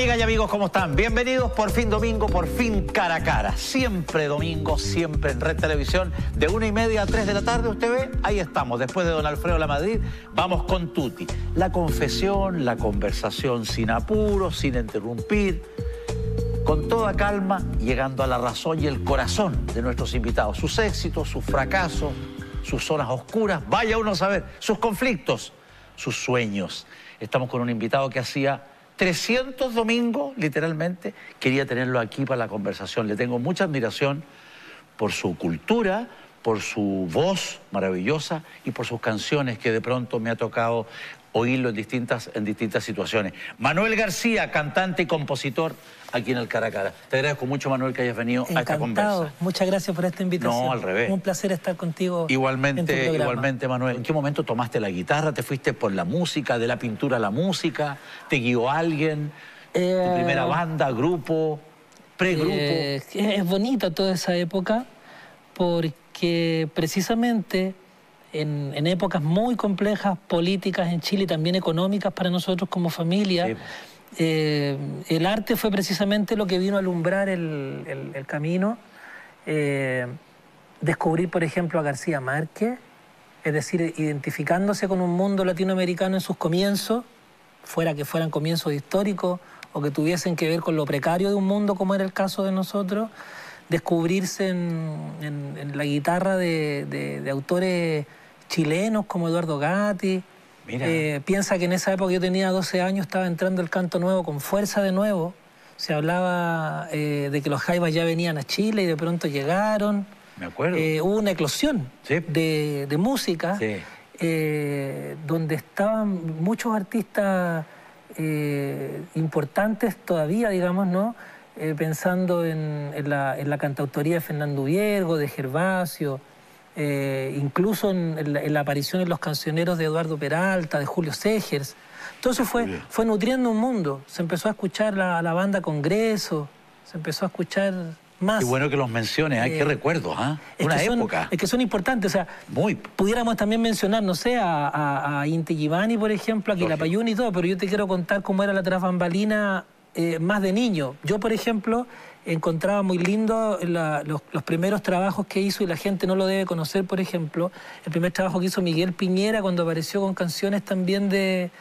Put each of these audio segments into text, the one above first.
amigas y amigos, ¿cómo están? Bienvenidos por fin domingo, por fin cara a cara. Siempre domingo, siempre en Red Televisión, de 1:30 a 3 de la tarde, usted ve, ahí estamos. Después de don Alfredo Lamadrid, vamos con Tuti. La confesión, la conversación sin apuro, sin interrumpir, con toda calma, llegando a la razón y el corazón de nuestros invitados. Sus éxitos, sus fracasos, sus zonas oscuras, vaya uno a saber, sus conflictos, sus sueños. Estamos con un invitado que hacía 300 domingos, literalmente, quería tenerlo aquí para la conversación. Le tengo mucha admiración por su cultura, por su voz maravillosa y por sus canciones que de pronto me ha tocado oírlo en distintas situaciones. Manuel García, cantante y compositor, aquí en el Cara a Cara. Te agradezco mucho, Manuel, que hayas venido a esta conversa. Muchas gracias por esta invitación. No, al revés. Un placer estar contigo. Igualmente, Manuel. ¿En qué momento tomaste la guitarra? ¿Te fuiste por la música, de la pintura a la música? ¿Te guió alguien? ¿Tu primera banda, grupo, pregrupo? Es bonita toda esa época porque precisamente en épocas muy complejas, políticas en Chile y también económicas para nosotros como familia, sí. El arte fue precisamente lo que vino a alumbrar el camino. Descubrir, por ejemplo, a García Márquez, es decir, identificándose con un mundo latinoamericano en sus comienzos, fuera que fueran comienzos históricos o que tuviesen que ver con lo precario de un mundo como era el caso de nosotros, descubrirse en la guitarra de autores chilenos como Eduardo Gatti. Piensa que en esa época yo tenía 12 años, estaba entrando el canto nuevo con fuerza de nuevo. Se hablaba de que los jaivas ya venían a Chile y de pronto llegaron. Me acuerdo. Hubo una eclosión, sí, de música, sí, donde estaban muchos artistas importantes todavía, digamos, ¿no? Pensando en la cantautoría de Fernando Viergo, de Gervasio, incluso en la aparición en los cancioneros de Eduardo Peralta, de Julio Segers. Entonces fue nutriendo un mundo. Se empezó a escuchar la banda Congreso, se empezó a escuchar más. Qué bueno que los menciones, qué recuerdos, ¿ah? Una época. Es que son importantes, o sea, pudiéramos también mencionar, no sé, a Inti Givani, por ejemplo, a Quilapayún y todo, pero yo te quiero contar cómo era la tras bambalina más de niño. Yo, por ejemplo, encontraba muy lindo los primeros trabajos que hizo, y la gente no lo debe conocer, por ejemplo, el primer trabajo que hizo Miguel Piñera cuando apareció con canciones también de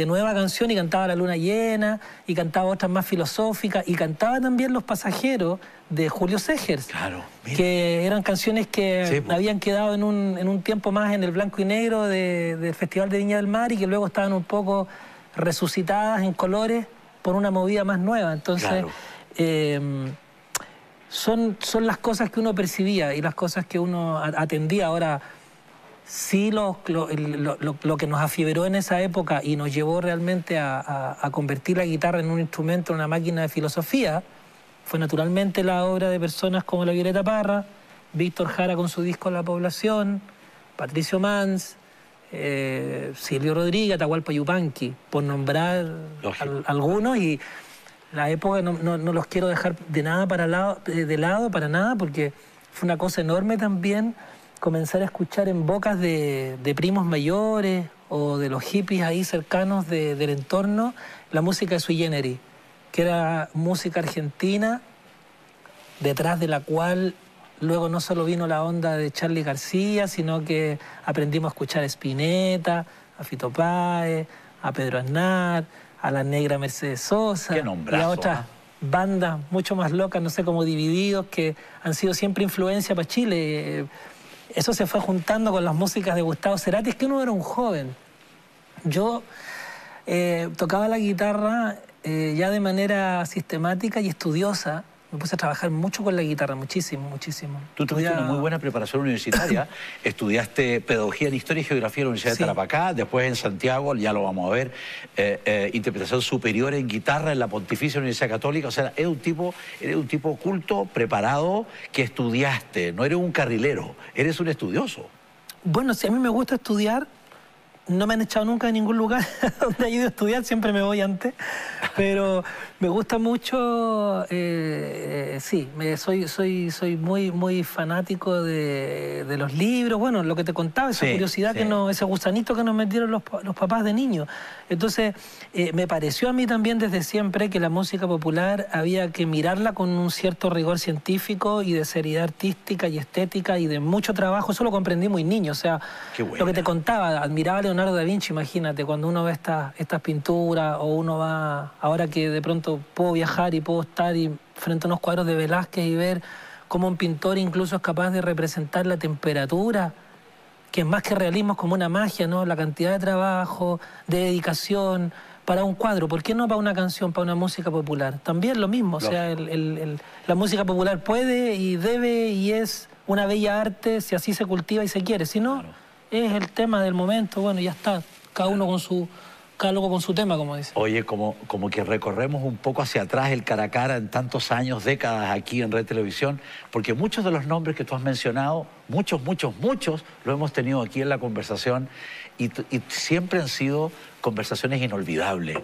nueva canción, y cantaba La Luna Llena, y cantaba otras más filosóficas, y cantaba también Los Pasajeros de Julio Segers, claro, que eran canciones que habían quedado en un tiempo más en el blanco y negro del Festival de Viña del Mar, y que luego estaban un poco resucitadas en colores por una movida más nueva. Entonces, claro, son las cosas que uno percibía y las cosas que uno atendía. Ahora, sí, lo que nos afiebró en esa época y nos llevó realmente a convertir la guitarra en un instrumento, en una máquina de filosofía, fue naturalmente la obra de personas como la Violeta Parra, Víctor Jara con su disco La Población, Patricio Mans, Silvio Rodríguez, Atahualpa Yupanqui, por nombrar algunos. Y la época no los quiero dejar de lado para nada, porque fue una cosa enorme también comenzar a escuchar en bocas de primos mayores o de los hippies ahí cercanos del entorno la música de Sui Generis, que era música argentina, detrás de la cual luego no solo vino la onda de Charly García, sino que aprendimos a escuchar a Spinetta, a Fito Páez, a Pedro Aznar, a la negra Mercedes Sosa, y a otras bandas mucho más locas, no sé, como Divididos, que han sido siempre influencia para Chile. Eso se fue juntando con las músicas de Gustavo Cerati. Es que uno era un joven. Yo tocaba la guitarra ya de manera sistemática y estudiosa. Me puse a trabajar mucho con la guitarra, muchísimo. Tú tuviste una muy buena preparación universitaria. Estudiaste Pedagogía en Historia y Geografía en la Universidad de Tarapacá, después en Santiago, ya lo vamos a ver, interpretación superior en guitarra en la Pontificia Universidad Católica. O sea, eres un tipo culto, preparado, que estudiaste. No eres un carrilero, eres un estudioso. Bueno, sí, a mí me gusta estudiar, no me han echado nunca de ningún lugar donde he ido a estudiar, siempre me voy antes, pero me gusta mucho, sí, soy muy fanático de los libros, bueno, lo que te contaba, esa curiosidad, ese gusanito que nos metieron los papás de niños. Entonces, me pareció a mí también desde siempre que la música popular había que mirarla con un cierto rigor científico y de seriedad artística y estética y de mucho trabajo. Eso lo comprendí muy niño, o sea, lo que te contaba, admiraba a Leonardo da Vinci, imagínate, cuando uno ve estas pinturas o uno va, ahora que de pronto puedo viajar y puedo estar frente a unos cuadros de Velázquez y ver cómo un pintor incluso es capaz de representar la temperatura, que es más que realismo, es como una magia, ¿no? La cantidad de trabajo, de dedicación para un cuadro. ¿Por qué no para una canción, para una música popular? También lo mismo, o sea, la música popular puede y debe y es una bella arte si así se cultiva y se quiere, si no... Es el tema del momento, bueno, ya está. Cada uno cada loco con su tema, como dice. Oye, como que recorremos un poco hacia atrás el cara a cara en tantos años, décadas aquí en Red Televisión, porque muchos de los nombres que tú has mencionado, muchos, lo hemos tenido aquí en la conversación y siempre han sido conversaciones inolvidables.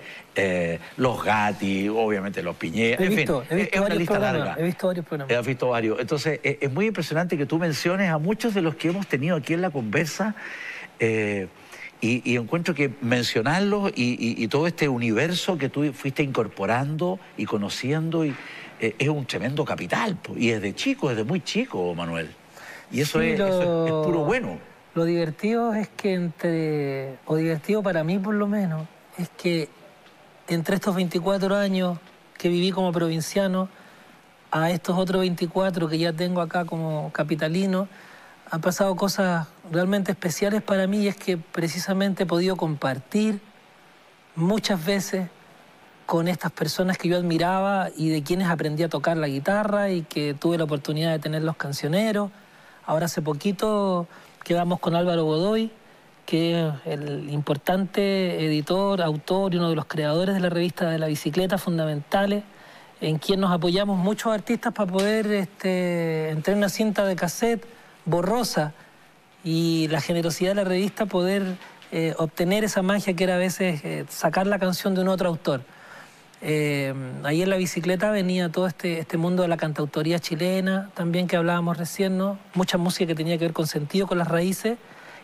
Los Gatti, obviamente los Piñera, en fin, es una lista larga. He visto varios programas. Has visto varios. Entonces, es muy impresionante que tú menciones a muchos de los que hemos tenido aquí en la conversa y encuentro que mencionarlos y todo este universo que tú fuiste incorporando y conociendo es un tremendo capital. Y desde chico, desde muy chico, Manuel. Y eso, sí, eso es puro bueno. Lo divertido es que o divertido para mí por lo menos, es que entre estos 24 años que viví como provinciano, a estos otros 24 que ya tengo acá como capitalino, han pasado cosas realmente especiales para mí y es que precisamente he podido compartir muchas veces con estas personas que yo admiraba y de quienes aprendí a tocar la guitarra y que tuve la oportunidad de tener los cancioneros. Ahora hace poquito quedamos con Álvaro Godoy, que es el importante editor, autor y uno de los creadores de la revista de la bicicleta, Fundamentales, en quien nos apoyamos muchos artistas para poder entrar en una cinta de cassette borrosa y la generosidad de la revista poder obtener esa magia que era a veces sacar la canción de un otro autor. Ahí en la bicicleta venía todo este mundo de la cantautoría chilena, también que hablábamos recién, ¿no? Mucha música que tenía que ver con sentido, con las raíces,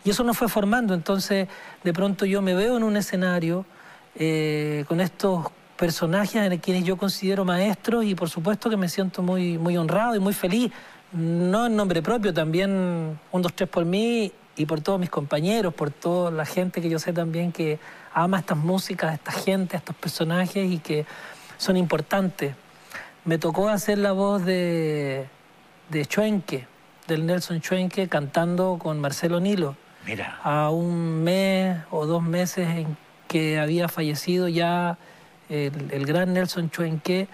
y eso nos fue formando. Entonces, de pronto yo me veo en un escenario con estos personajes en quienes yo considero maestros y por supuesto que me siento muy honrado y muy feliz, no en nombre propio, también 1, 2, 3 por mí y por todos mis compañeros, por toda la gente que yo sé también que ama estas músicas, esta gente, estos personajes y que son importantes. Me tocó hacer la voz de Chuenque, del Nelson Chuenque, cantando con Marcelo Nilo. Mira. A 1 mes o 2 meses en que había fallecido ya el gran Nelson Chuenque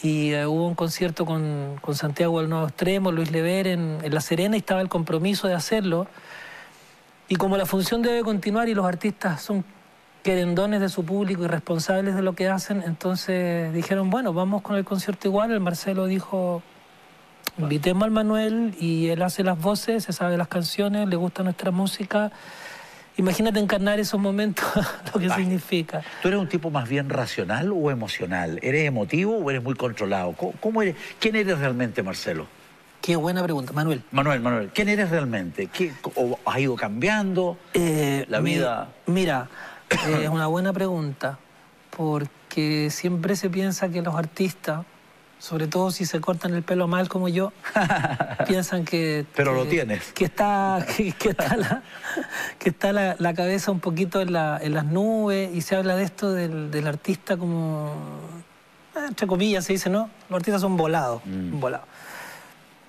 y hubo un concierto con Santiago del Nuevo Extremo, Luis Lever en La Serena y estaba el compromiso de hacerlo. Y como la función debe continuar y los artistas son querendones de su público y responsables de lo que hacen, entonces dijeron, bueno, vamos con el concierto igual. El Marcelo dijo, invitemos al Manuel y él hace las voces, se sabe las canciones, le gusta nuestra música. Imagínate encarnar esos momentos, lo que significa. ¿Tú eres un tipo más bien racional o emocional? ¿Eres emotivo o eres muy controlado? ¿Cómo eres? ¿Quién eres realmente, Marcelo? Qué buena pregunta, Manuel. Manuel, ¿quién eres realmente? ¿O has ido cambiando la vida? Mira, es una buena pregunta, porque siempre se piensa que los artistas, sobre todo si se cortan el pelo mal como yo, piensan que... Pero lo tienes. Que está la cabeza un poquito en las nubes y se habla de esto del artista como... entre comillas se dice, ¿no? Los artistas son volados, volados.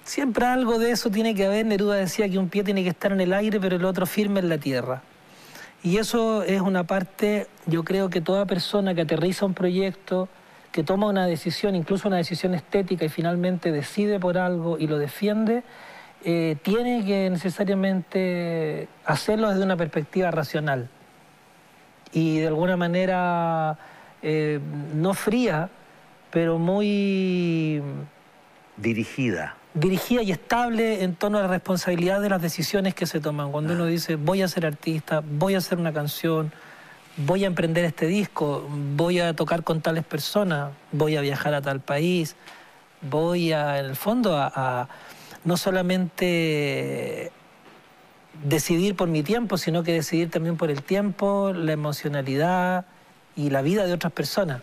Siempre algo de eso tiene que haber. Neruda decía que un pie tiene que estar en el aire, pero el otro firme en la tierra. Y eso es una parte, yo creo que toda persona que aterriza un proyecto, que toma una decisión, incluso una decisión estética, y finalmente decide por algo y lo defiende, tiene que necesariamente hacerlo desde una perspectiva racional. Y de alguna manera, no fría, pero muy... dirigida. dirigida y estable en torno a la responsabilidad de las decisiones que se toman. Cuando uno dice, voy a ser artista, voy a hacer una canción, voy a emprender este disco, voy a tocar con tales personas, voy a viajar a tal país, voy a, en el fondo, a no solamente decidir por mi tiempo, sino que decidir también por el tiempo, la emocionalidad y la vida de otras personas.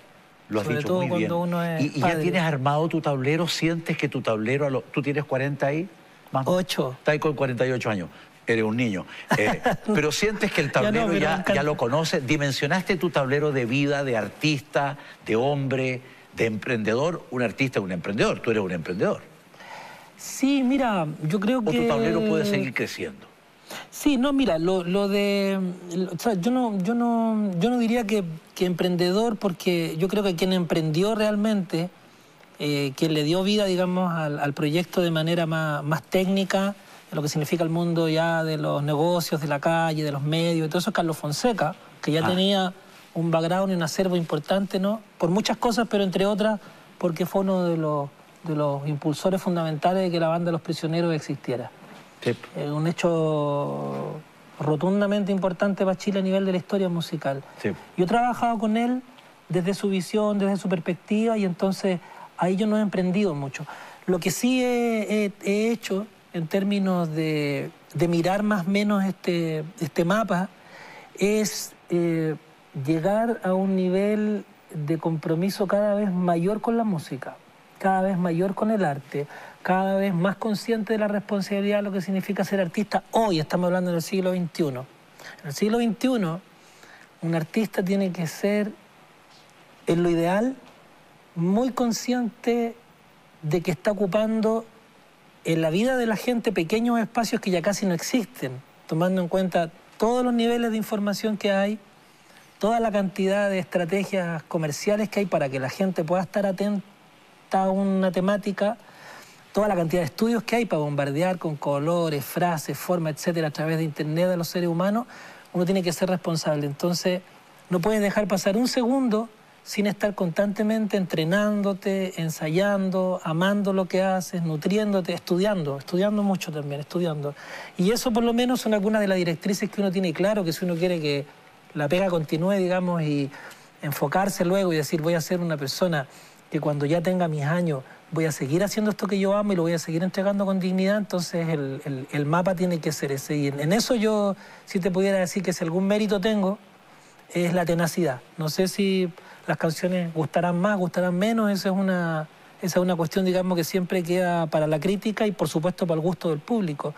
Lo has Sobre dicho todo muy cuando bien. uno es ¿Y ya padre. tienes armado tu tablero? ¿Sientes que tu tablero, tú tienes 40 ahí? Más, 8. Estás ahí con 48 años. Eres un niño. Pero sientes que el Ya no, tablero pero me encanta. ya lo conoces. ¿Dimensionaste tu tablero de vida, de artista, de hombre, de emprendedor? Un artista es un emprendedor. Tú eres un emprendedor. Sí, mira, yo creo que... ¿O tu tablero puede seguir creciendo? Sí, no, mira, o sea, yo no diría que emprendedor, porque yo creo que quien emprendió realmente, quien le dio vida, digamos, al proyecto de manera más técnica, en lo que significa el mundo ya de los negocios, de la calle, de los medios, y todo eso es Carlos Fonseca, que ya tenía un background y un acervo importante, ¿no? Por muchas cosas, pero entre otras, porque fue uno de los impulsores fundamentales de que la banda Los Prisioneros existiera. Sí. Un hecho rotundamente importante para Chile a nivel de la historia musical. Sí. Yo he trabajado con él desde su visión, desde su perspectiva, y entonces ahí yo no he emprendido mucho. Lo que sí he hecho en términos de mirar más o menos este mapa es llegar a un nivel de compromiso cada vez mayor con la música, cada vez mayor con el arte, cada vez más consciente de la responsabilidad de lo que significa ser artista. Hoy estamos hablando del siglo XXI. En el siglo XXI, un artista tiene que ser, en lo ideal, muy consciente de que está ocupando en la vida de la gente pequeños espacios que ya casi no existen, tomando en cuenta todos los niveles de información que hay, toda la cantidad de estrategias comerciales que hay para que la gente pueda estar atenta a una temática, toda la cantidad de estudios que hay para bombardear con colores, frases, formas, etcétera, a través de internet a los seres humanos. Uno tiene que ser responsable. Entonces, no puedes dejar pasar un segundo sin estar constantemente entrenándote, ensayando, amando lo que haces, nutriéndote, estudiando mucho también, estudiando. Y eso por lo menos son algunas de las directrices que uno tiene claro, que si uno quiere que la pega continúe, digamos, y enfocarse luego y decir, voy a ser una persona que cuando ya tenga mis años voy a seguir haciendo esto que yo amo y lo voy a seguir entregando con dignidad, entonces el mapa tiene que ser ese. Y en eso yo, si te pudiera decir que si algún mérito tengo, es la tenacidad. No sé si las canciones gustarán más, gustarán menos, esa es una cuestión, digamos, que siempre queda para la crítica y por supuesto para el gusto del público.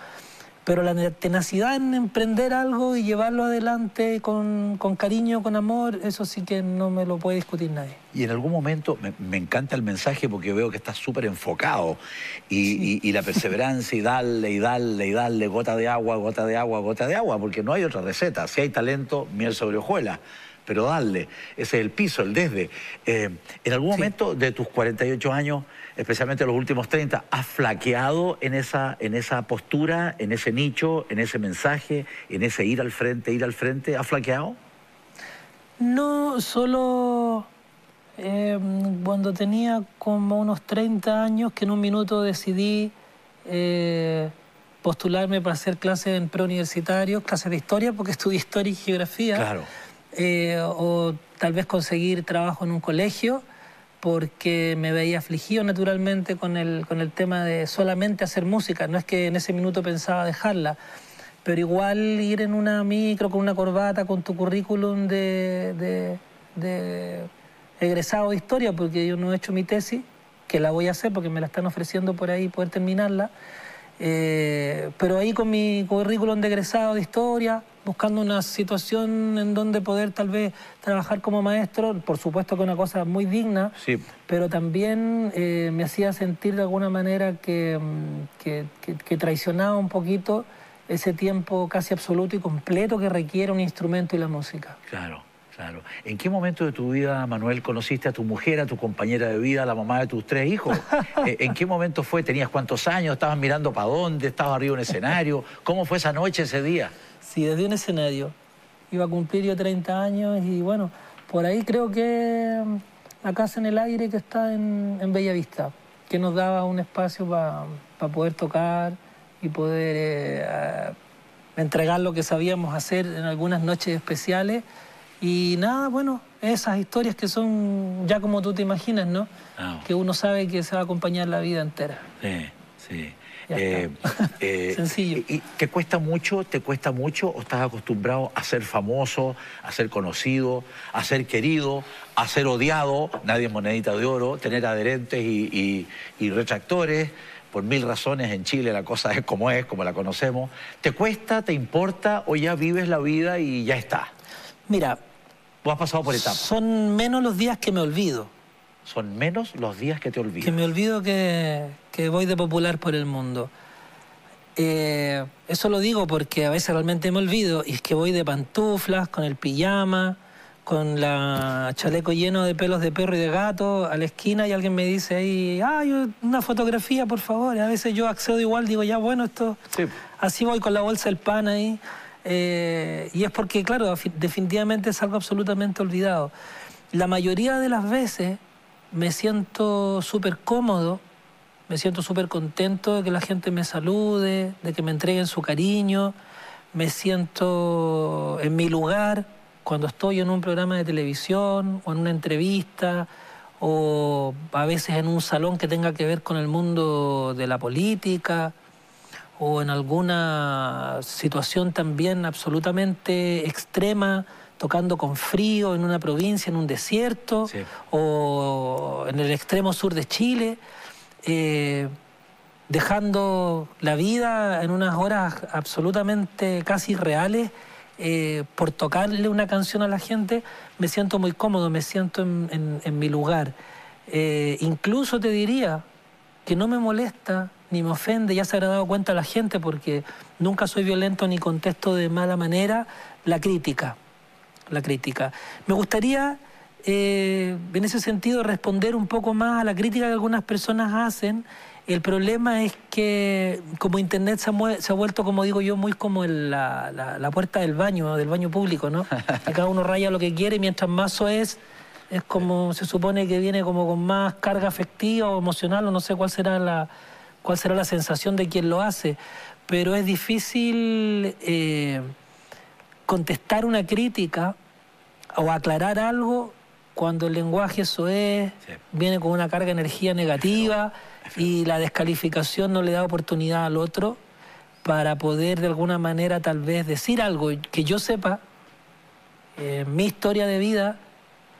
Pero la tenacidad en emprender algo y llevarlo adelante con cariño, con amor, eso sí que no me lo puede discutir nadie. Y en algún momento, me encanta el mensaje porque veo que estás súper enfocado y la perseverancia y darle, y darle, y darle, gota de agua, gota de agua, gota de agua, porque no hay otra receta. Si hay talento, miel sobre hojuelas, pero darle, ese es el piso, el desde. En algún momento de tus 48 años, especialmente los últimos 30, ¿has flaqueado en esa postura, en ese nicho, en ese mensaje, en ese ir al frente, ir al frente? ¿Has flaqueado? No, solo cuando tenía como unos 30 años, que en un minuto decidí postularme para hacer clases en preuniversitarios, clases de historia, porque estudié historia y geografía. Claro. O tal vez conseguir trabajo en un colegio, porque me veía afligido naturalmente con el tema de solamente hacer música. No es que en ese minuto pensaba dejarla, pero igual ir en una micro con una corbata, con tu currículum de egresado de historia, porque yo no he hecho mi tesis, que la voy a hacer porque me la están ofreciendo por ahí poder terminarla, pero ahí con mi currículum de egresado de historia, buscando una situación en donde poder tal vez trabajar como maestro, por supuesto que una cosa muy digna, Sí. pero también me hacía sentir de alguna manera que traicionaba un poquito ese tiempo casi absoluto y completo que requiere un instrumento y la música. Claro, claro. ¿En qué momento de tu vida, Manuel, conociste a tu mujer, a tu compañera de vida, a la mamá de tus 3 hijos? ¿En qué momento fue? ¿Tenías cuántos años? ¿Estabas mirando para dónde? ¿Estabas arriba de un escenario? ¿Cómo fue esa noche, ese día? Sí, desde un escenario. Iba a cumplir yo 30 años y bueno, por ahí creo que la Casa en el Aire, que está en Bellavista, que nos daba un espacio para poder tocar y poder entregar lo que sabíamos hacer en algunas noches especiales. Y nada, bueno, esas historias que son ya como tú te imaginas, ¿no? Que uno sabe que se va a acompañar la vida entera. Sí, sí. Sencillo. ¿Y te cuesta mucho o estás acostumbrado a ser famoso, a ser conocido, a ser querido, a ser odiado? Nadie es monedita de oro, tener adherentes y retractores. Por mil razones en Chile la cosa es, como la conocemos. ¿Te cuesta, te importa o ya vives la vida y ya está? Mira, tú has pasado por etapas. Son menos los días que me olvido. Son menos los días que te olvidas. Que me olvido que voy de popular por el mundo. Eso lo digo porque a veces realmente me olvido, y es que voy de pantuflas, con el pijama, con la chaleco lleno de pelos de perro y de gato a la esquina, y alguien me dice ahí, una fotografía, por favor. Y a veces yo accedo igual, digo, ya bueno, esto... Sí. Así voy con la bolsa del pan ahí. Y es porque, claro, definitivamente es algo absolutamente olvidado. La mayoría de las veces me siento súper cómodo, me siento súper contento de que la gente me salude, de que me entreguen su cariño, me siento en mi lugar cuando estoy en un programa de televisión o en una entrevista o a veces en un salón que tenga que ver con el mundo de la política o en alguna situación también absolutamente extrema, tocando con frío en una provincia, en un desierto, sí, o en el extremo sur de Chile, dejando la vida en unas horas absolutamente casi reales por tocarle una canción a la gente. Me siento muy cómodo, me siento en mi lugar. Incluso te diría que no me molesta ni me ofende, ya se habrá dado cuenta la gente, porque nunca soy violento ni contesto de mala manera la crítica. Me gustaría, en ese sentido, responder un poco más a la crítica que algunas personas hacen. El problema es que como Internet se ha vuelto, como digo yo, muy como la puerta del baño público, ¿no? Que cada uno raya lo que quiere, mientras más es como, se supone que viene como con más carga afectiva o emocional, o no sé cuál será la sensación de quien lo hace. Pero es difícil contestar una crítica o aclarar algo cuando el lenguaje viene con una carga de energía negativa y la descalificación no le da oportunidad al otro para poder de alguna manera tal vez decir algo. Que yo sepa, en mi historia de vida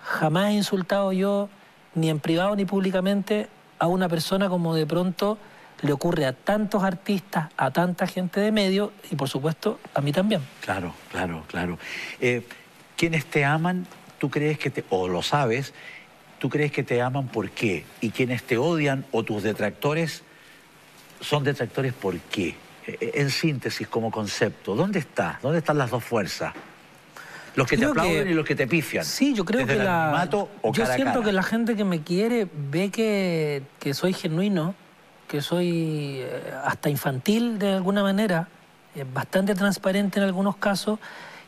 jamás he insultado yo, ni en privado ni públicamente, a una persona como de pronto le ocurre a tantos artistas, a tanta gente de medio y por supuesto a mí también. Claro. Quienes te aman, tú crees que o lo sabes, tú crees que te aman ¿por qué? Y quienes te odian o tus detractores son detractores ¿por qué? En síntesis, como concepto, ¿dónde están las dos fuerzas? Los que te aplauden y los que te pifian. Sí, yo creo que yo siento que la gente que me quiere ve que soy genuino, que soy hasta infantil de alguna manera, bastante transparente en algunos casos,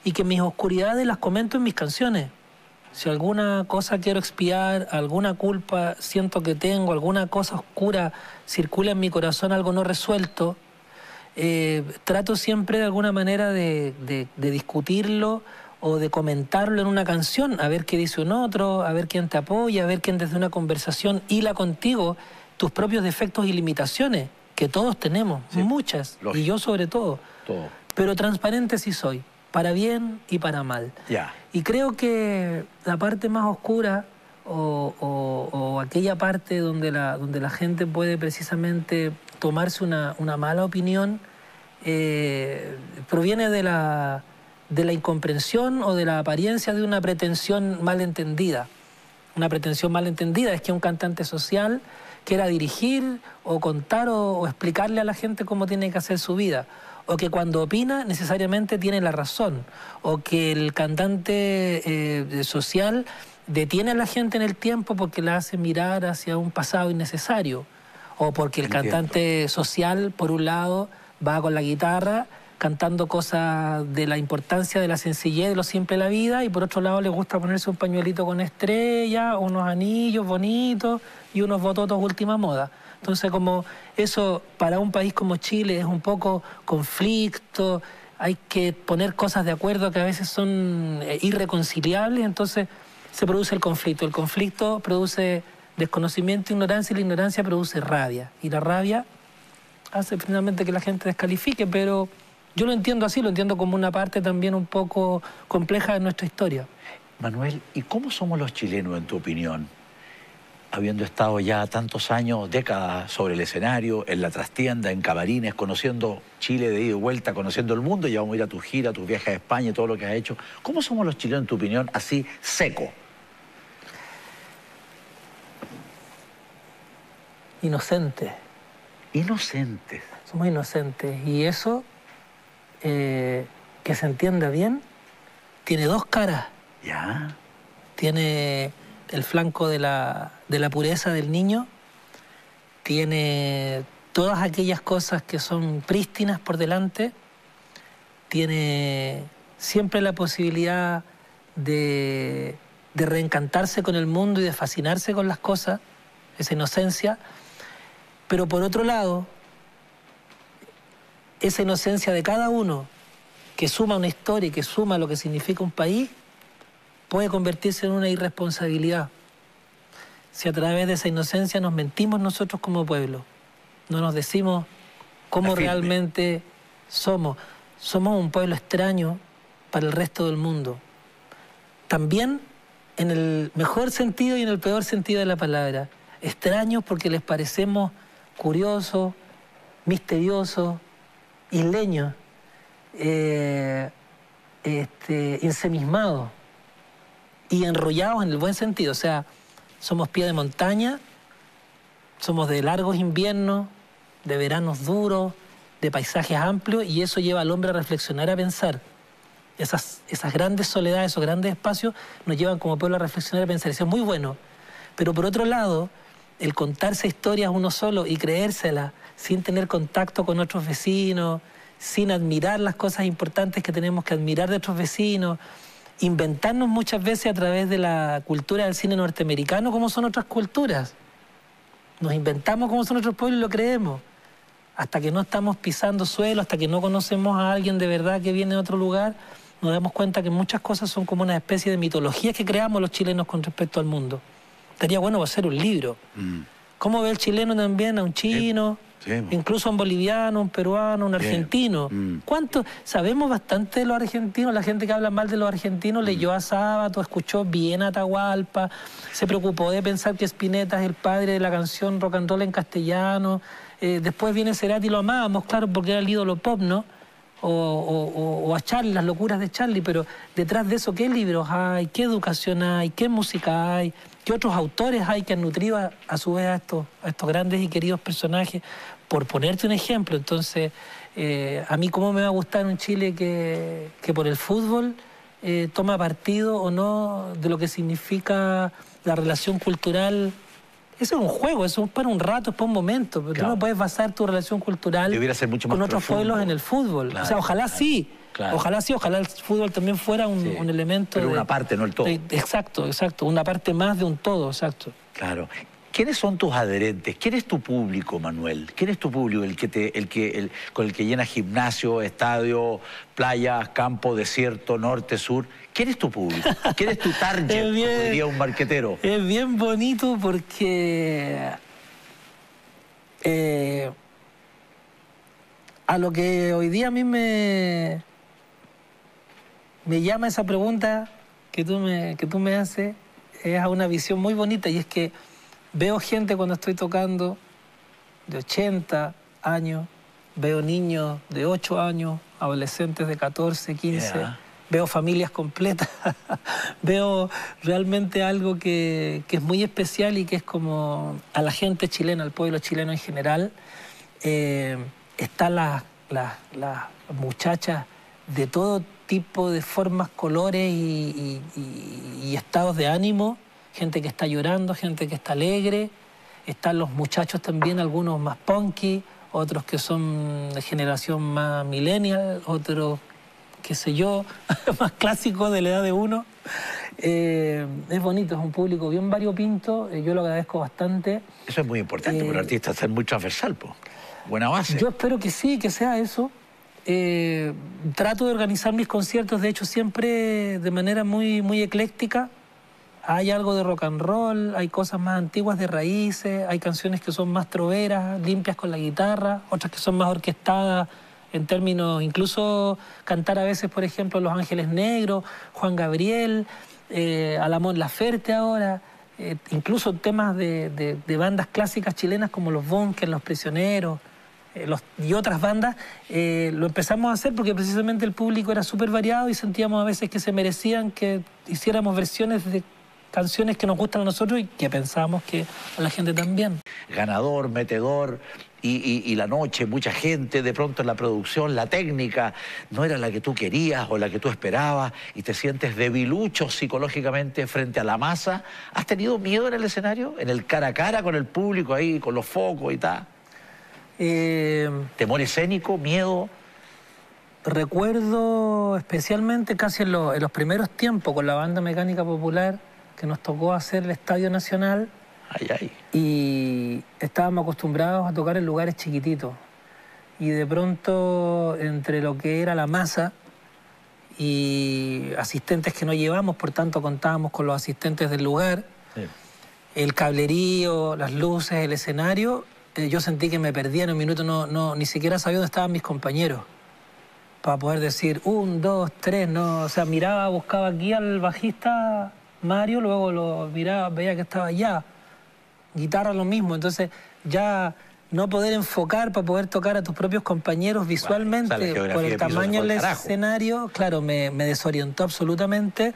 y que mis oscuridades las comento en mis canciones. Si alguna cosa quiero expiar, alguna culpa siento que tengo, alguna cosa oscura circula en mi corazón, algo no resuelto, trato siempre de alguna manera de discutirlo o de comentarlo en una canción, a ver qué dice un otro, a ver quién te apoya, a ver quién desde una conversación hila contigo tus propios defectos y limitaciones, que todos tenemos, sí, muchas, lógico. Y yo sobre todo. Pero transparente sí soy, para bien y para mal. Y creo que la parte más oscura o aquella parte donde la gente puede precisamente tomarse una mala opinión proviene de la incomprensión o de la apariencia de una pretensión malentendida. Una pretensión malentendida es que un cantante social quiera dirigir o contar o explicarle a la gente cómo tiene que hacer su vida, o que cuando opina necesariamente tiene la razón, o que el cantante social detiene a la gente en el tiempo porque la hace mirar hacia un pasado innecesario, o porque el cantante social, por un lado, va con la guitarra cantando cosas de la importancia de la sencillez, de lo simple de la vida, y por otro lado les gusta ponerse un pañuelito con estrellas, unos anillos bonitos y unos bototos última moda. Entonces, como eso para un país como Chile es un poco conflicto, hay que poner cosas de acuerdo que a veces son irreconciliables, entonces se produce el conflicto. El conflicto produce desconocimiento, ignorancia, y la ignorancia produce rabia. Y la rabia hace finalmente que la gente descalifique, pero yo lo entiendo así, lo entiendo como una parte también un poco compleja de nuestra historia. Manuel, ¿y cómo somos los chilenos, en tu opinión? Habiendo estado ya tantos años, décadas sobre el escenario, en la trastienda, en camarines, conociendo Chile de ida y vuelta, conociendo el mundo, ya vamos a ir a tu gira, a tus viajes a España y todo lo que has hecho. ¿Cómo somos los chilenos, en tu opinión, así seco? Inocentes. Inocentes. Somos inocentes. Y eso, que se entienda bien, tiene dos caras. ¿Ya? Tiene el flanco de la pureza del niño, tiene todas aquellas cosas que son prístinas por delante, tiene siempre la posibilidad de reencantarse con el mundo y de fascinarse con las cosas, esa inocencia, pero por otro lado, esa inocencia de cada uno, que suma una historia y que suma lo que significa un país, puede convertirse en una irresponsabilidad si a través de esa inocencia nos mentimos nosotros como pueblo, no nos decimos cómo realmente somos. Somos un pueblo extraño para el resto del mundo. También en el mejor sentido y en el peor sentido de la palabra. Extraños porque les parecemos curiosos, misteriosos, isleños, ensimismados y enrollados en el buen sentido. O sea, somos pie de montaña, somos de largos inviernos, de veranos duros, de paisajes amplios, y eso lleva al hombre a reflexionar, a pensar. Esas grandes soledades, esos grandes espacios nos llevan como pueblo a reflexionar, a pensar. Eso es muy bueno. Pero por otro lado, el contarse historias uno solo y creérselas sin tener contacto con otros vecinos, sin admirar las cosas importantes que tenemos que admirar de otros vecinos, inventarnos muchas veces a través de la cultura del cine norteamericano cómo son otras culturas. Nos inventamos cómo son otros pueblos y lo creemos. Hasta que no estamos pisando suelo, hasta que no conocemos a alguien de verdad que viene de otro lugar, nos damos cuenta que muchas cosas son como una especie de mitologías que creamos los chilenos con respecto al mundo. Estaría bueno hacer un libro. ¿Cómo ve el chileno también a un chino? Sí. Incluso a un boliviano, un peruano, un argentino. ¿Cuánto? Sabemos bastante de los argentinos. La gente que habla mal de los argentinos leyó a Sábato, escuchó bien a Atahualpa, se preocupó de pensar que Spinetta es el padre de la canción rock and roll en castellano. Después viene Cerati y lo amábamos, claro, porque era el ídolo pop, ¿no? O a Charlie, las locuras de Charlie, pero detrás de eso, ¿qué libros hay? ¿Qué educación hay? ¿Qué música hay? ¿Qué otros autores hay que han nutrido a su vez a estos grandes y queridos personajes? Por ponerte un ejemplo, entonces, a mí cómo me va a gustar un Chile que por el fútbol toma partido o no de lo que significa la relación cultural. Eso es un juego, eso es para un rato, es para un momento, pero claro, tú no puedes basar tu relación cultural con otros pueblos en el fútbol. Claro, o sea, ojalá claro, sí, claro. Ojalá el fútbol también fuera un elemento. Pero una parte, no el todo. Exacto, una parte más de un todo, exacto. Claro. ¿Quiénes son tus adherentes? ¿Quién es tu público, Manuel? ¿Quién es tu público? Con el que llena gimnasio, estadio, playas, campo, desierto, norte, sur. ¿Quién es tu público? ¿Quién es tu target, como diría un marquetero? Es bien bonito porque a lo que hoy día a mí me llama esa pregunta que tú me haces, es a una visión muy bonita, y es que veo gente cuando estoy tocando de 80 años, veo niños de 8 años, adolescentes de 14, 15, veo familias completas, veo realmente algo que es muy especial y que es como a la gente chilena, al pueblo chileno en general. Están las muchachas de todo tipo de formas, colores y estados de ánimo. Gente que está llorando, gente que está alegre. Están los muchachos también, algunos más punky, otros que son de generación más millennial, otros, qué sé yo, más clásicos de la edad de uno. Es bonito, es un público bien variopinto, yo lo agradezco bastante. Eso es muy importante para el artista, ser muy transversal, pues. Buena base. Yo espero que sí, que sea eso. Trato de organizar mis conciertos, de hecho, siempre de manera muy ecléctica. Hay algo de rock and roll, hay cosas más antiguas de raíces, hay canciones que son más troveras, limpias con la guitarra, otras que son más orquestadas en términos, incluso cantar a veces, por ejemplo, Los Ángeles Negros, Juan Gabriel, Alamón Laferte ahora, incluso temas de bandas clásicas chilenas como Los Bunkers, Los Prisioneros y otras bandas. Lo empezamos a hacer porque precisamente el público era súper variado y sentíamos a veces que se merecían que hiciéramos versiones de canciones que nos gustan a nosotros y que pensábamos que a la gente también. Ganador, metedor, y la noche, mucha gente, de pronto en la producción, la técnica no era la que tú querías o la que tú esperabas y te sientes debilucho psicológicamente frente a la masa. ¿Has tenido miedo en el escenario? ¿En el cara a cara con el público ahí, con los focos y tal? ¿Temor escénico, miedo? Recuerdo especialmente casi en los primeros tiempos con la Banda Mecánica Popular, que nos tocó hacer el Estadio Nacional. Ay, ay. Y estábamos acostumbrados a tocar en lugares chiquititos. Y de pronto, entre lo que era la masa y asistentes que no llevamos, por tanto contábamos con los asistentes del lugar, sí, el cablerío, las luces, el escenario, yo sentí que me perdía en un minuto, ni siquiera sabía dónde estaban mis compañeros. Para poder decir, 1, 2, 3, no. O sea, miraba, buscaba aquí al bajista Mario, luego lo miraba, veía que estaba allá. Guitarra lo mismo, entonces ya no poder enfocar para poder tocar a tus propios compañeros visualmente, bueno, o sea, por el tamaño del escenario, claro, me desorientó absolutamente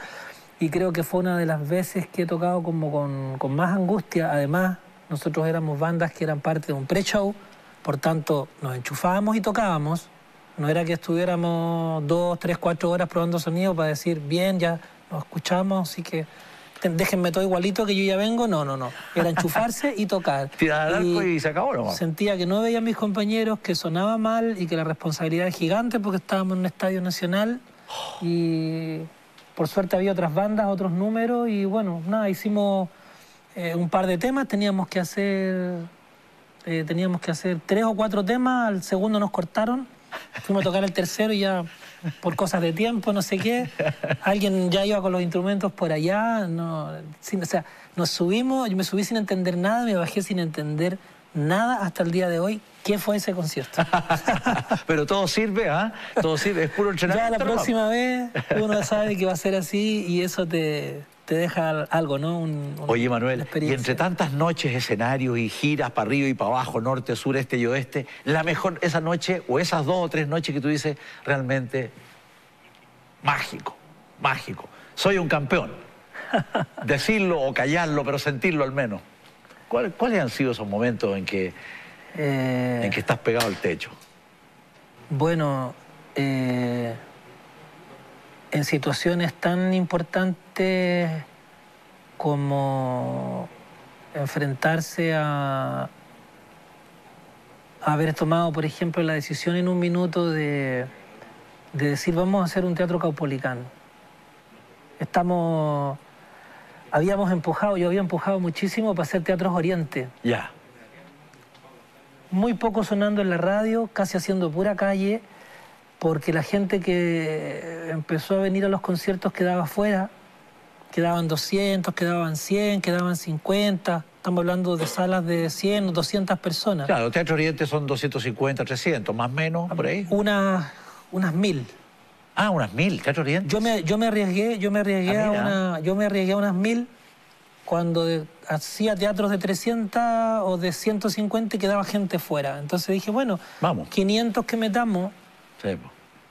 y creo que fue una de las veces que he tocado como con más angustia. Además, nosotros éramos bandas que eran parte de un pre-show, por tanto nos enchufábamos y tocábamos. No era que estuviéramos 2, 3, 4 horas probando sonido para decir, bien, ya nos escuchamos, así que déjenme todo igualito que yo ya vengo. No. Era enchufarse y tocar. Tirar al arco y se acabó, ¿no? Sentía que no veía a mis compañeros, que sonaba mal y que la responsabilidad es gigante porque estábamos en un estadio nacional y por suerte había otras bandas, otros números y bueno, nada, hicimos un par de temas, teníamos que hacer 3 o 4 temas, al segundo nos cortaron. Fuimos a tocar el tercero y ya por cosas de tiempo, no sé qué, alguien ya iba con los instrumentos por allá, o sea, nos subimos, yo me subí sin entender nada, me bajé sin entender nada hasta el día de hoy. ¿Qué fue ese concierto? Pero todo sirve, ¿ah? Todo sirve, es puro entrenamiento. Ya la próxima vez uno sabe que va a ser así y eso te deja algo, ¿no? Oye, Manuel, y entre tantas noches, escenarios y giras para arriba y para abajo, norte, sur, este y oeste, la mejor, esa noche o esas 2 o 3 noches que tú dices, realmente mágico, mágico. Soy un campeón. Decirlo o callarlo, pero sentirlo al menos. ¿Cuáles han sido esos momentos en que estás pegado al techo? Bueno, en situaciones tan importantes como enfrentarse a haber tomado, por ejemplo, la decisión en un minuto de decir vamos a hacer un teatro caupolicano. Yo había empujado muchísimo para hacer teatros Oriente. Ya. Muy poco sonando en la radio, casi haciendo pura calle, porque la gente que empezó a venir a los conciertos quedaba afuera, quedaban 200, quedaban 100, quedaban 50, estamos hablando de salas de 100 o 200 personas. Claro, los teatros Oriente son 250, 300, más o menos, por ahí. Unas 1000. Ah, unas 1000, Teatro Oriente. Yo me arriesgué a unas 1000 cuando hacía teatros de 300 o de 150 y quedaba gente fuera. Entonces dije, bueno, vamos, 500 que metamos. Sí,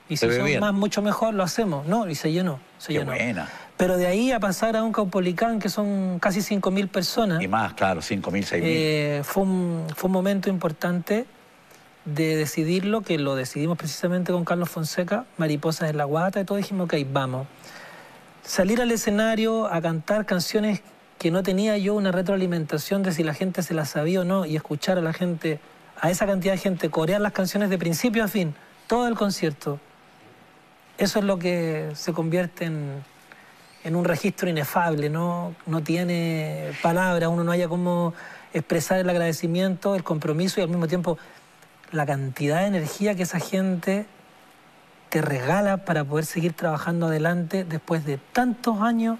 y si son más, mucho mejor, lo hacemos. No, y se llenó. Qué buena. Pero de ahí a pasar a un Caupolicán, que son casi 5000 personas. Y más, claro, 5000, 6000. Fue un momento importante de decidirlo, que lo decidimos precisamente con Carlos Fonseca, Mariposas en la Guata, y todos dijimos, ok, vamos. Salir al escenario a cantar canciones que no tenía yo una retroalimentación de si la gente se las sabía o no, y escuchar a la gente a esa cantidad de gente corear las canciones de principio a fin, todo el concierto, eso es lo que se convierte en un registro inefable, ¿no? No tiene palabras, uno no haya cómo expresar el agradecimiento, el compromiso y al mismo tiempo la cantidad de energía que esa gente te regala para poder seguir trabajando adelante después de tantos años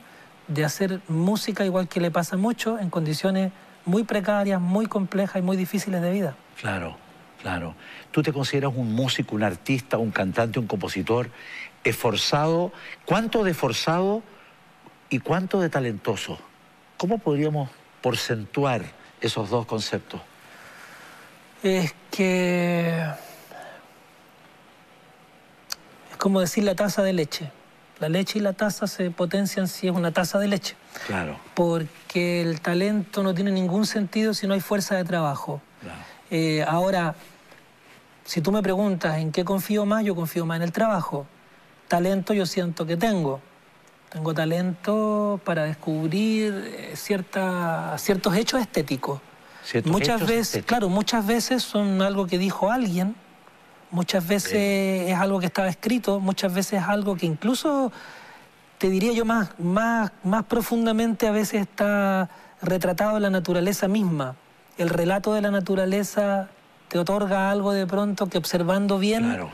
de hacer música, igual que le pasa mucho, en condiciones muy precarias, muy complejas y muy difíciles de vida. Claro, claro. ¿Tú te consideras un músico, un artista, un cantante, un compositor esforzado? ¿Cuánto de esforzado y cuánto de talentoso? ¿Cómo podríamos porcentuar esos dos conceptos? Es que... es como decir la taza de leche. La leche y la taza se potencian si es una taza de leche. Claro. Porque el talento no tiene ningún sentido si no hay fuerza de trabajo. Claro. Ahora, si tú me preguntas en qué confío más, yo confío más en el trabajo. Talento yo siento que tengo. Tengo talento para descubrir ciertos hechos estéticos. Muchas veces, claro, muchas veces son algo que dijo alguien, muchas veces es algo que estaba escrito, muchas veces es algo que incluso, te diría yo más profundamente, a veces está retratado en la naturaleza misma. El relato de la naturaleza te otorga algo de pronto que observando bien... Claro.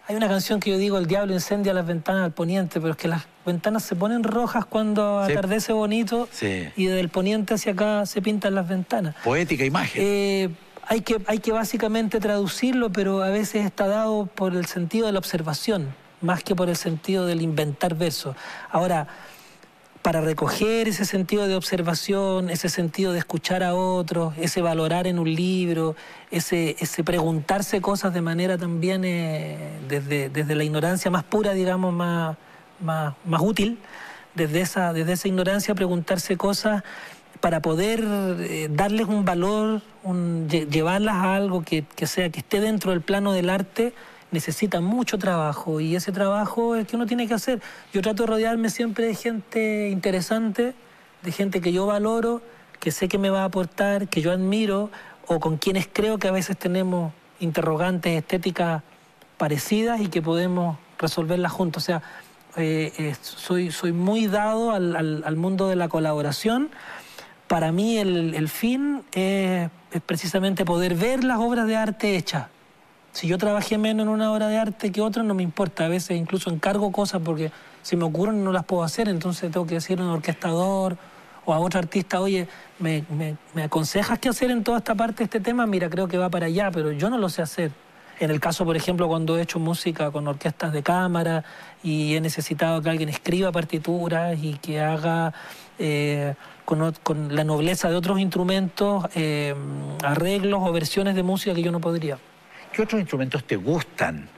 Hay una canción que yo digo, el diablo incendia las ventanas al poniente, pero es que las ventanas se ponen rojas cuando atardece bonito y desde el poniente hacia acá se pintan las ventanas. Poética imagen. Hay que básicamente traducirlo, pero a veces está dado por el sentido de la observación, más que por el sentido del inventar versos. Ahora, para recoger ese sentido de observación, ese sentido de escuchar a otros, ese valorar en un libro, ese preguntarse cosas de manera también desde la ignorancia más pura, digamos, más útil, desde esa ignorancia preguntarse cosas para poder darles un valor, llevarlas a algo que esté dentro del plano del arte, necesita mucho trabajo y ese trabajo es que uno tiene que hacer. Yo trato de rodearme siempre de gente interesante, de gente que yo valoro, que sé que me va a aportar, que yo admiro o con quienes creo que a veces tenemos interrogantes estéticas parecidas y que podemos resolverlas juntos. O sea, soy muy dado al mundo de la colaboración. Para mí el fin es precisamente poder ver las obras de arte hechas. Si yo trabajé menos en una obra de arte que otra, no me importa. A veces incluso encargo cosas porque si me ocurren no las puedo hacer, entonces tengo que decirle a un orquestador o a otro artista, oye, ¿me aconsejas qué hacer en toda esta parte de este tema? Mira, creo que va para allá, pero yo no lo sé hacer. En el caso, por ejemplo, cuando he hecho música con orquestas de cámara y he necesitado que alguien escriba partituras y que haga con la nobleza de otros instrumentos arreglos o versiones de música que yo no podría. ¿Qué otros instrumentos te gustan?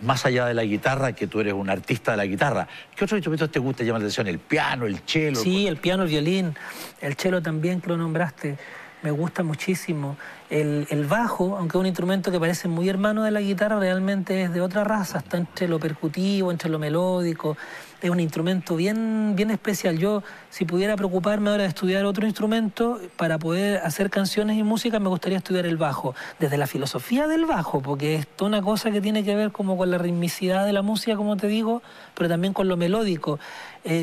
Más allá de la guitarra, que tú eres un artista de la guitarra, ¿qué otros instrumentos te gustan, llaman la atención? ¿El piano, el cello? Sí, el piano, el violín, el cello también, que lo nombraste, me gusta muchísimo. El bajo, aunque es un instrumento que parece muy hermano de la guitarra, realmente es de otra raza, está entre lo percutivo, entre lo melódico. Es un instrumento bien especial. Yo, si pudiera preocuparme ahora de estudiar otro instrumento, para poder hacer canciones y música, me gustaría estudiar el bajo. Desde la filosofía del bajo, porque es toda una cosa que tiene que ver como con la ritmicidad de la música, como te digo, pero también con lo melódico.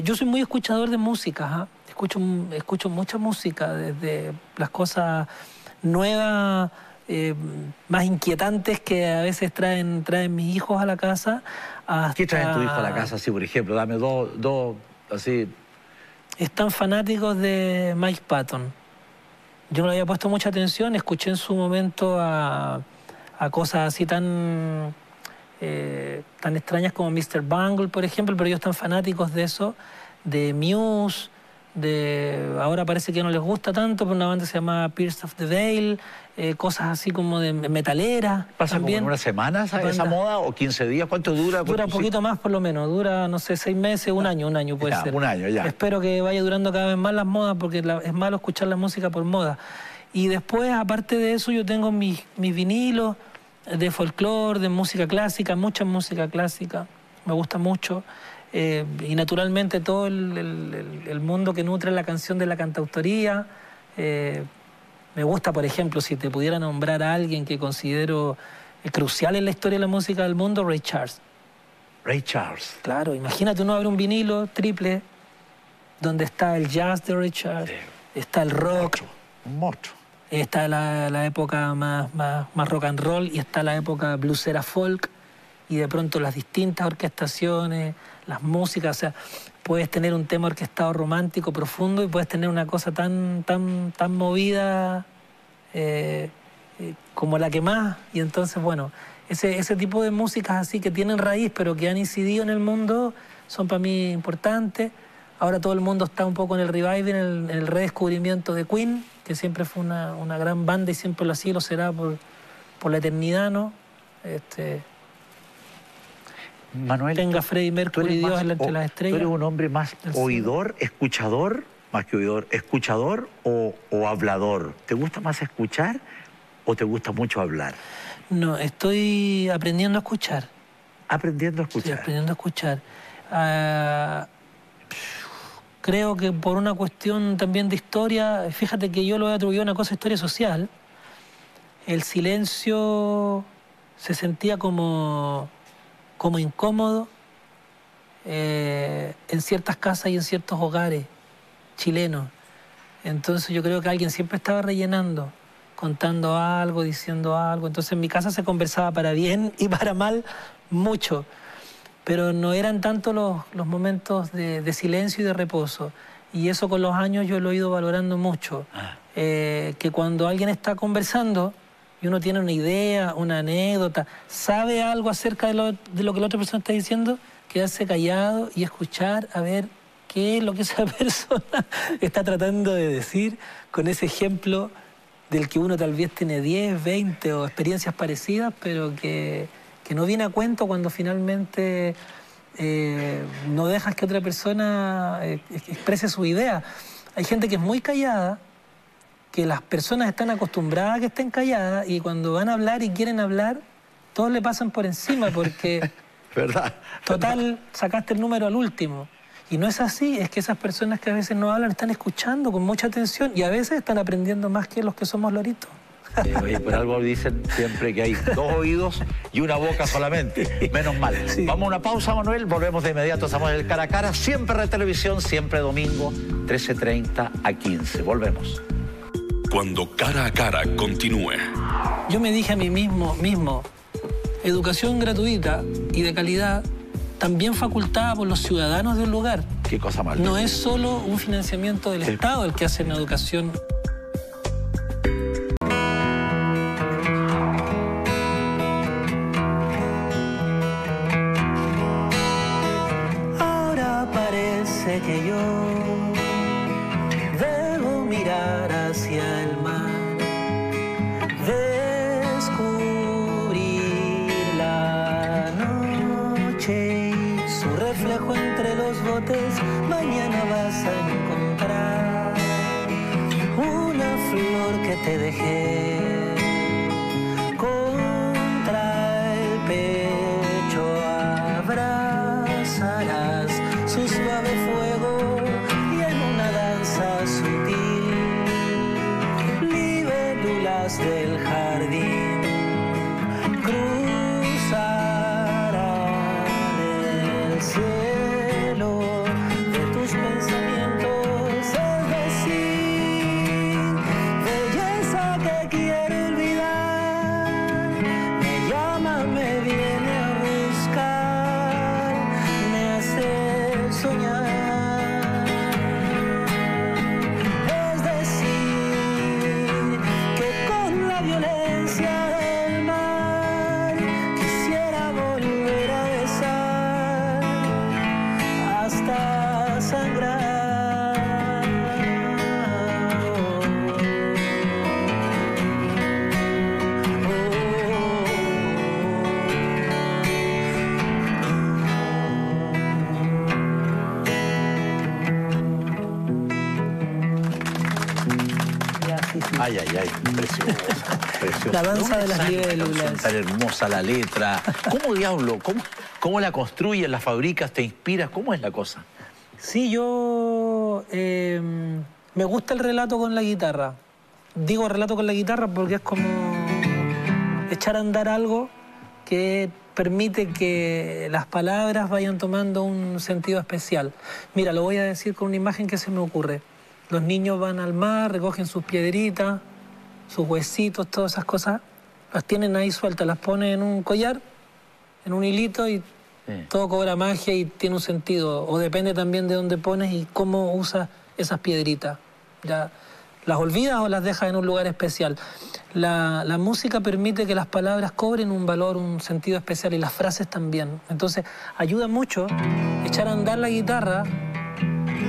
Yo soy muy escuchador de música, escucho mucha música, desde las cosas nuevas, más inquietantes que a veces traen mis hijos a la casa. Hasta... ¿Qué traen tu hijo a la casa, así, por ejemplo? Dame dos, así... Están fanáticos de Mike Patton. Yo no le había puesto mucha atención, escuché en su momento a cosas así tan extrañas como Mr. Bungle, por ejemplo, pero ellos están fanáticos de eso, de Muse, ahora parece que no les gusta tanto, pero una banda se llama Pierce of the Veil, cosas así como de metalera. ¿Pasa también. Como en una semana esa moda o 15 días? ¿Cuánto dura? Dura un poquito más por lo menos, dura, no sé, 6 meses, un año puede ser. Un año, ya. Espero que vaya durando cada vez más las modas porque es malo escuchar la música por moda. Y después, aparte de eso, yo tengo mis vinilos de folclore, de música clásica, mucha música clásica, me gusta mucho. Y naturalmente todo el mundo que nutre la canción de la cantautoría. Me gusta, por ejemplo, si te pudiera nombrar a alguien que considero crucial en la historia de la música del mundo, Ray Charles. Ray Charles. Claro, imagínate uno abre un vinilo triple donde está el jazz de Ray Charles, está el rock, Un monstruo. está la época más rock and roll y está la época bluesera folk y de pronto las distintas orquestaciones, las músicas, o sea, puedes tener un tema orquestado romántico profundo y puedes tener una cosa tan movida como la que más. Y entonces, bueno, ese tipo de músicas así que tienen raíz pero que han incidido en el mundo son para mí importantes. Ahora todo el mundo está un poco en el revival, en el redescubrimiento de Queen, que siempre fue una gran banda y siempre lo ha sido, lo será por la eternidad, ¿no? Manuel, tenga Freddie Mercury, Dios entre las estrellas. ¿Tú eres un hombre más oidor, escuchador, más que oidor, escuchador o hablador? ¿Te gusta más escuchar o te gusta mucho hablar? No, estoy aprendiendo a escuchar. ¿Aprendiendo a escuchar? Sí, aprendiendo a escuchar. Creo que por una cuestión también de historia, fíjate que yo lo he atribuido a una cosa de historia social. El silencio se sentía como incómodo en ciertas casas y en ciertos hogares chilenos. Entonces yo creo que alguien siempre estaba rellenando, contando algo, diciendo algo. Entonces en mi casa se conversaba para bien y para mal mucho, pero no eran tanto los momentos de silencio y de reposo. Y eso con los años yo lo he ido valorando mucho. Que cuando alguien está conversando y uno tiene una idea, una anécdota, sabe algo acerca de lo que la otra persona está diciendo, quedarse callado y escuchar a ver qué es lo que esa persona está tratando de decir con ese ejemplo del que uno tal vez tiene 10, 20 o experiencias parecidas, pero que no viene a cuento cuando finalmente no dejas que otra persona exprese su idea. Hay gente que es muy callada, que las personas están acostumbradas a que estén calladas y cuando van a hablar y quieren hablar, todos le pasan por encima porque, ¿verdad? Total, sacaste el número al último. Y no es así, es que esas personas que a veces no hablan están escuchando con mucha atención y a veces están aprendiendo más que los que somos loritos. Oye, por algo dicen siempre que hay 2 oídos y una boca solamente. Menos mal. Sí. Vamos a una pausa, Manuel. Volvemos de inmediato. Estamos en el Cara a Cara. Siempre de televisión, siempre domingo, 13:30 a 15. Volvemos. Cuando Cara a Cara continúe. Yo me dije a mí mismo, educación gratuita y de calidad, también facultada por los ciudadanos de un lugar. Qué cosa mal. No es solo un financiamiento del Estado el que hace una educación. Ahora parece que yo debo mirar hacia el mar, descubrir la noche y su reflejo entre los botes. Mañana vas a encontrar una flor que te dejé contra el pecho. Abrazarás su suave fuego y en una danza sutil libélulas del jardín cruzarán el cielo de tus pensamientos, es decir, belleza que quiero olvidar, me llama, me viene a buscar, me hace soñar. Es decir, que con la violencia del mar quisiera volver a besar hasta sangrar. Ay, ay, ay, preciosa, preciosa. La danza de las libélulas. Tan hermosa la letra. ¿Cómo diablo? ¿Cómo la construyes, la fabricas, te inspiras? ¿Cómo es la cosa? Sí, yo me gusta el relato con la guitarra. digo relato con la guitarra porque es como echar a andar algo que permite que las palabras vayan tomando un sentido especial. Mira, lo voy a decir con una imagen que se me ocurre. Los niños van al mar, recogen sus piedritas, sus huesitos, todas esas cosas, las tienen ahí sueltas, las ponen en un collar, en un hilito y todo cobra magia y tiene un sentido. O depende también de dónde pones y cómo usas esas piedritas. ¿Ya? ¿Las olvidas o las dejas en un lugar especial? La música permite que las palabras cobren un valor, un sentido especial y las frases también. Entonces ayuda mucho echar a andar la guitarra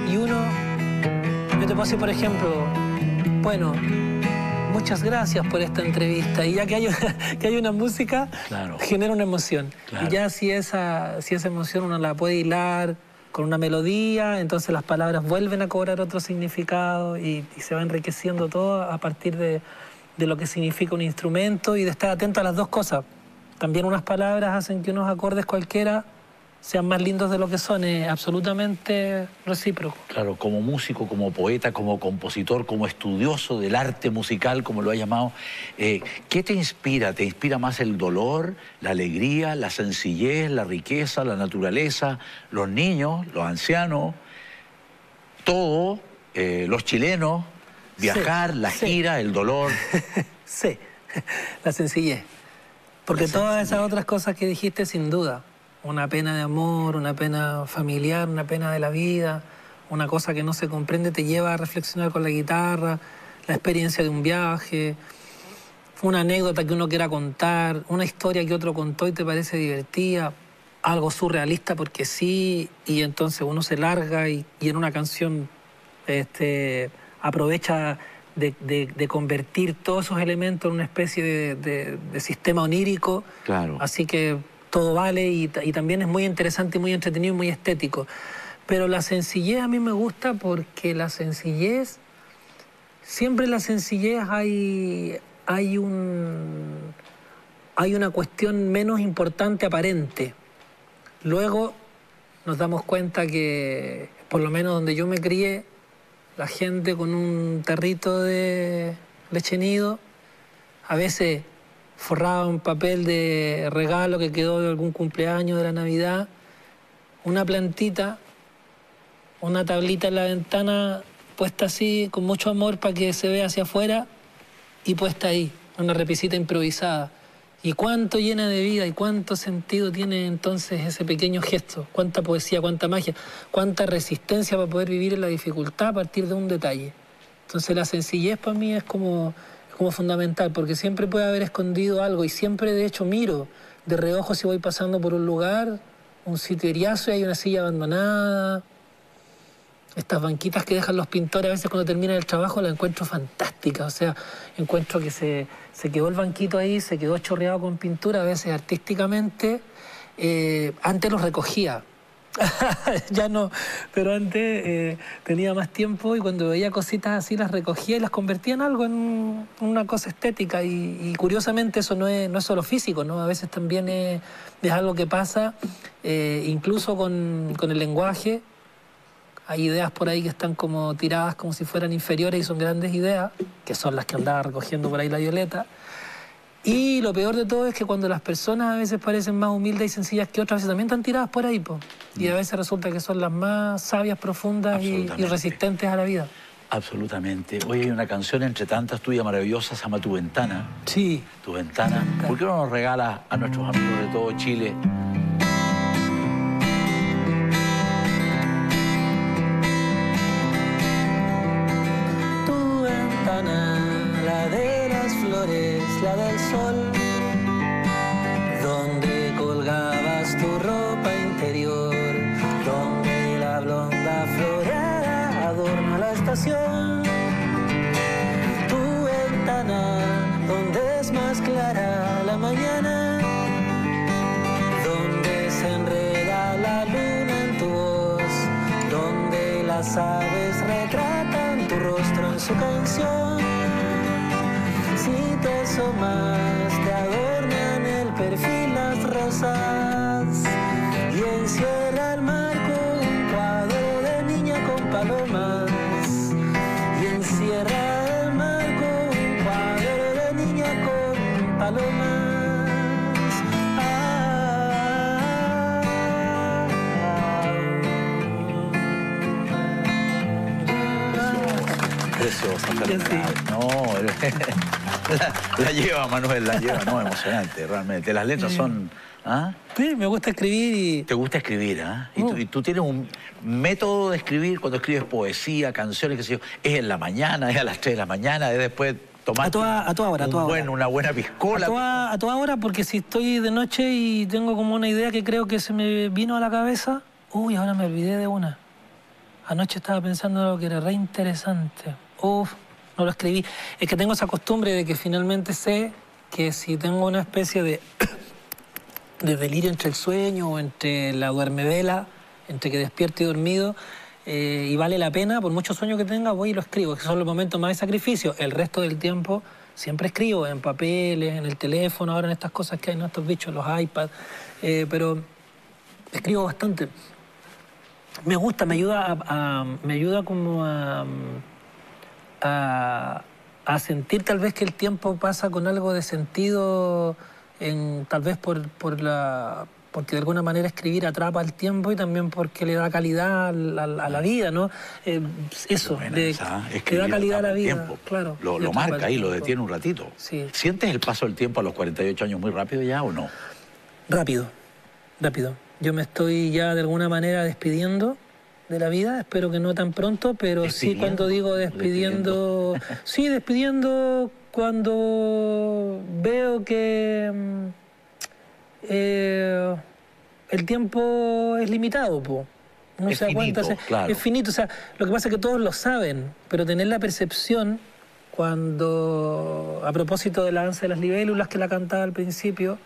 y uno... Yo te puedo decir, por ejemplo, bueno, muchas gracias por esta entrevista. Y ya que hay una música, claro, genera una emoción. Claro. Y ya si esa emoción uno la puede hilar con una melodía, entonces las palabras vuelven a cobrar otro significado y se va enriqueciendo todo a partir de lo que significa un instrumento y de estar atento a las dos cosas. También unas palabras hacen que unos acordes cualquiera sean más lindos de lo que son, es absolutamente recíproco. Claro, como músico, como poeta, como compositor, como estudioso del arte musical, como lo ha llamado, ¿qué te inspira? ¿Te inspira más el dolor, la alegría, la sencillez, la riqueza, la naturaleza, los niños, los ancianos, todo, los chilenos, viajar, sí, la gira, sí, el dolor? Sí, la sencillez. Porque todas esas otras cosas que dijiste, sin duda. Una pena de amor, una pena familiar, una pena de la vida, una cosa que no se comprende te lleva a reflexionar con la guitarra, la experiencia de un viaje, una anécdota que uno quiera contar, una historia que otro contó y te parece divertida, algo surrealista porque sí, y entonces uno se larga y en una canción aprovecha de convertir todos esos elementos en una especie de sistema onírico. Claro. Así que todo vale y también es muy interesante y muy entretenido y muy estético. Pero la sencillez a mí me gusta porque la sencillez, siempre en la sencillez hay una cuestión menos importante aparente. Luego nos damos cuenta que, por lo menos donde yo me crié, la gente con un tarrito de leche nido, a veces forraba un papel de regalo que quedó de algún cumpleaños, de la Navidad, una plantita, una tablita en la ventana puesta así, con mucho amor para que se vea hacia afuera y puesta ahí, una repisita improvisada. Y cuánto llena de vida y cuánto sentido tiene entonces ese pequeño gesto, cuánta poesía, cuánta magia, cuánta resistencia para poder vivir en la dificultad a partir de un detalle. Entonces la sencillez para mí es como fundamental, porque siempre puede haber escondido algo y siempre de hecho miro de reojo si voy pasando por un lugar, un sitio eriazo y hay una silla abandonada. Estas banquitas que dejan los pintores a veces cuando terminan el trabajo las encuentro fantásticas, o sea, encuentro que se quedó el banquito ahí, se quedó chorreado con pintura, a veces artísticamente. Antes los recogía, ya no, pero antes tenía más tiempo y cuando veía cositas así las recogía y las convertía en algo, en una cosa estética y curiosamente eso no es solo físico, ¿no? A veces también es algo que pasa incluso con el lenguaje. Hay ideas por ahí que están como tiradas como si fueran inferiores y son grandes ideas, que son las que andaba recogiendo por ahí la Violeta. Y lo peor de todo es que cuando las personas a veces parecen más humildes y sencillas que otras, a veces también están tiradas por ahí, po. Y a veces resulta que son las más sabias, profundas y resistentes a la vida. Absolutamente. Hoy hay una canción entre tantas tuya maravillosa, se llama Tu Ventana. Sí. Tu Ventana. ¿Por qué no nos regalas a nuestros amigos de todo Chile? La de las flores, la del sol, donde colgabas tu ropa interior, donde la blonda florera adorna la estación. Tu ventana, donde es más clara la mañana, donde se enreda la luna en tu voz, donde las aves retratan tu rostro en su canción. Si te asomas, te adornan el perfil las rosas y encierra el marco un cuadro de niña con palomas. Y encierra el marco preciosa, Sí. Fernanda. No, la lleva, Manuel, la lleva. No, emocionante, realmente. Las letras son... ¿Ah? Sí, me gusta escribir y... ¿Te gusta escribir, ah? ¿Y tú tienes un método de escribir cuando escribes poesía, canciones, qué sé yo? ¿Es en la mañana, es a las 3 de la mañana, es después tomar a toda hora. una buena piscola? A toda hora, porque si estoy de noche y tengo como una idea que creo que se me vino a la cabeza, uy, ahora me olvidé de una. Anoche estaba pensando en algo que era re interesante. Uf, no lo escribí. Es que tengo esa costumbre de que finalmente sé que si tengo una especie de delirio entre el sueño o entre la duermevela, entre que despierto y dormido, y vale la pena, por mucho sueño que tenga, voy y lo escribo, que son los momentos más de sacrificio. El resto del tiempo siempre escribo, en papeles, en el teléfono, ahora en estas cosas que hay, ¿no? Estos bichos, los iPads, pero escribo bastante. Me gusta, me ayuda como a sentir tal vez que el tiempo pasa con algo de sentido, tal vez porque de alguna manera escribir atrapa el tiempo y también porque le da calidad a la vida, ¿no? Eso, que da calidad a la vida. Tiempo. Claro. Lo marca ahí, lo detiene un ratito. Sí. ¿Sientes el paso del tiempo a los 48 años muy rápido ya o no? Rápido. Yo me estoy ya de alguna manera despidiendo de la vida, espero que no tan pronto, pero sí, cuando digo despidiendo. Sí, despidiendo cuando veo que el tiempo es limitado, po. No es se da finito, cuenta, claro. Es finito. O sea, lo que pasa es que todos lo saben, pero tener la percepción cuando, a propósito de la danza de las libélulas que la cantaba al principio,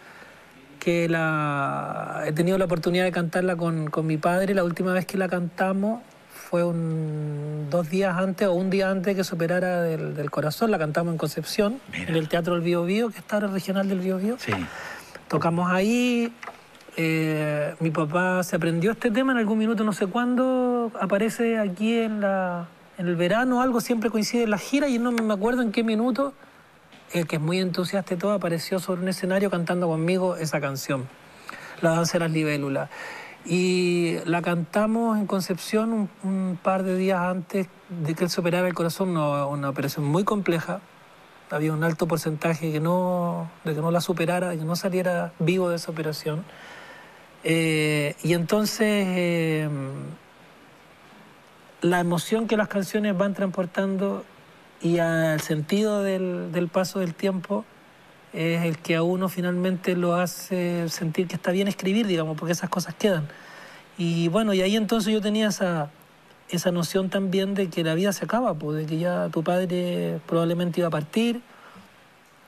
que he tenido la oportunidad de cantarla con mi padre. La última vez que la cantamos fue 2 días antes o un día antes que se operara del corazón. La cantamos en Concepción, en el Teatro del Bío Bío, que está en el regional del Bío Bío. Sí. Tocamos ahí. Mi papá se aprendió este tema en algún minuto, no sé cuándo, aparece aquí en el verano, algo siempre coincide en la gira y no me acuerdo en qué minuto. Que es muy entusiasta y todo, apareció sobre un escenario cantando conmigo esa canción, La danza de las libélulas. Y la cantamos en Concepción un par de días antes de que él se operara el corazón, una operación muy compleja. Había un alto porcentaje de que no la superara, de que no saliera vivo de esa operación. Y entonces la emoción que las canciones van transportando y al sentido del paso del tiempo es el que a uno finalmente lo hace sentir que está bien escribir, digamos, porque esas cosas quedan. Y bueno, y ahí entonces yo tenía esa noción también de que la vida se acaba, pues, de que ya tu padre probablemente iba a partir,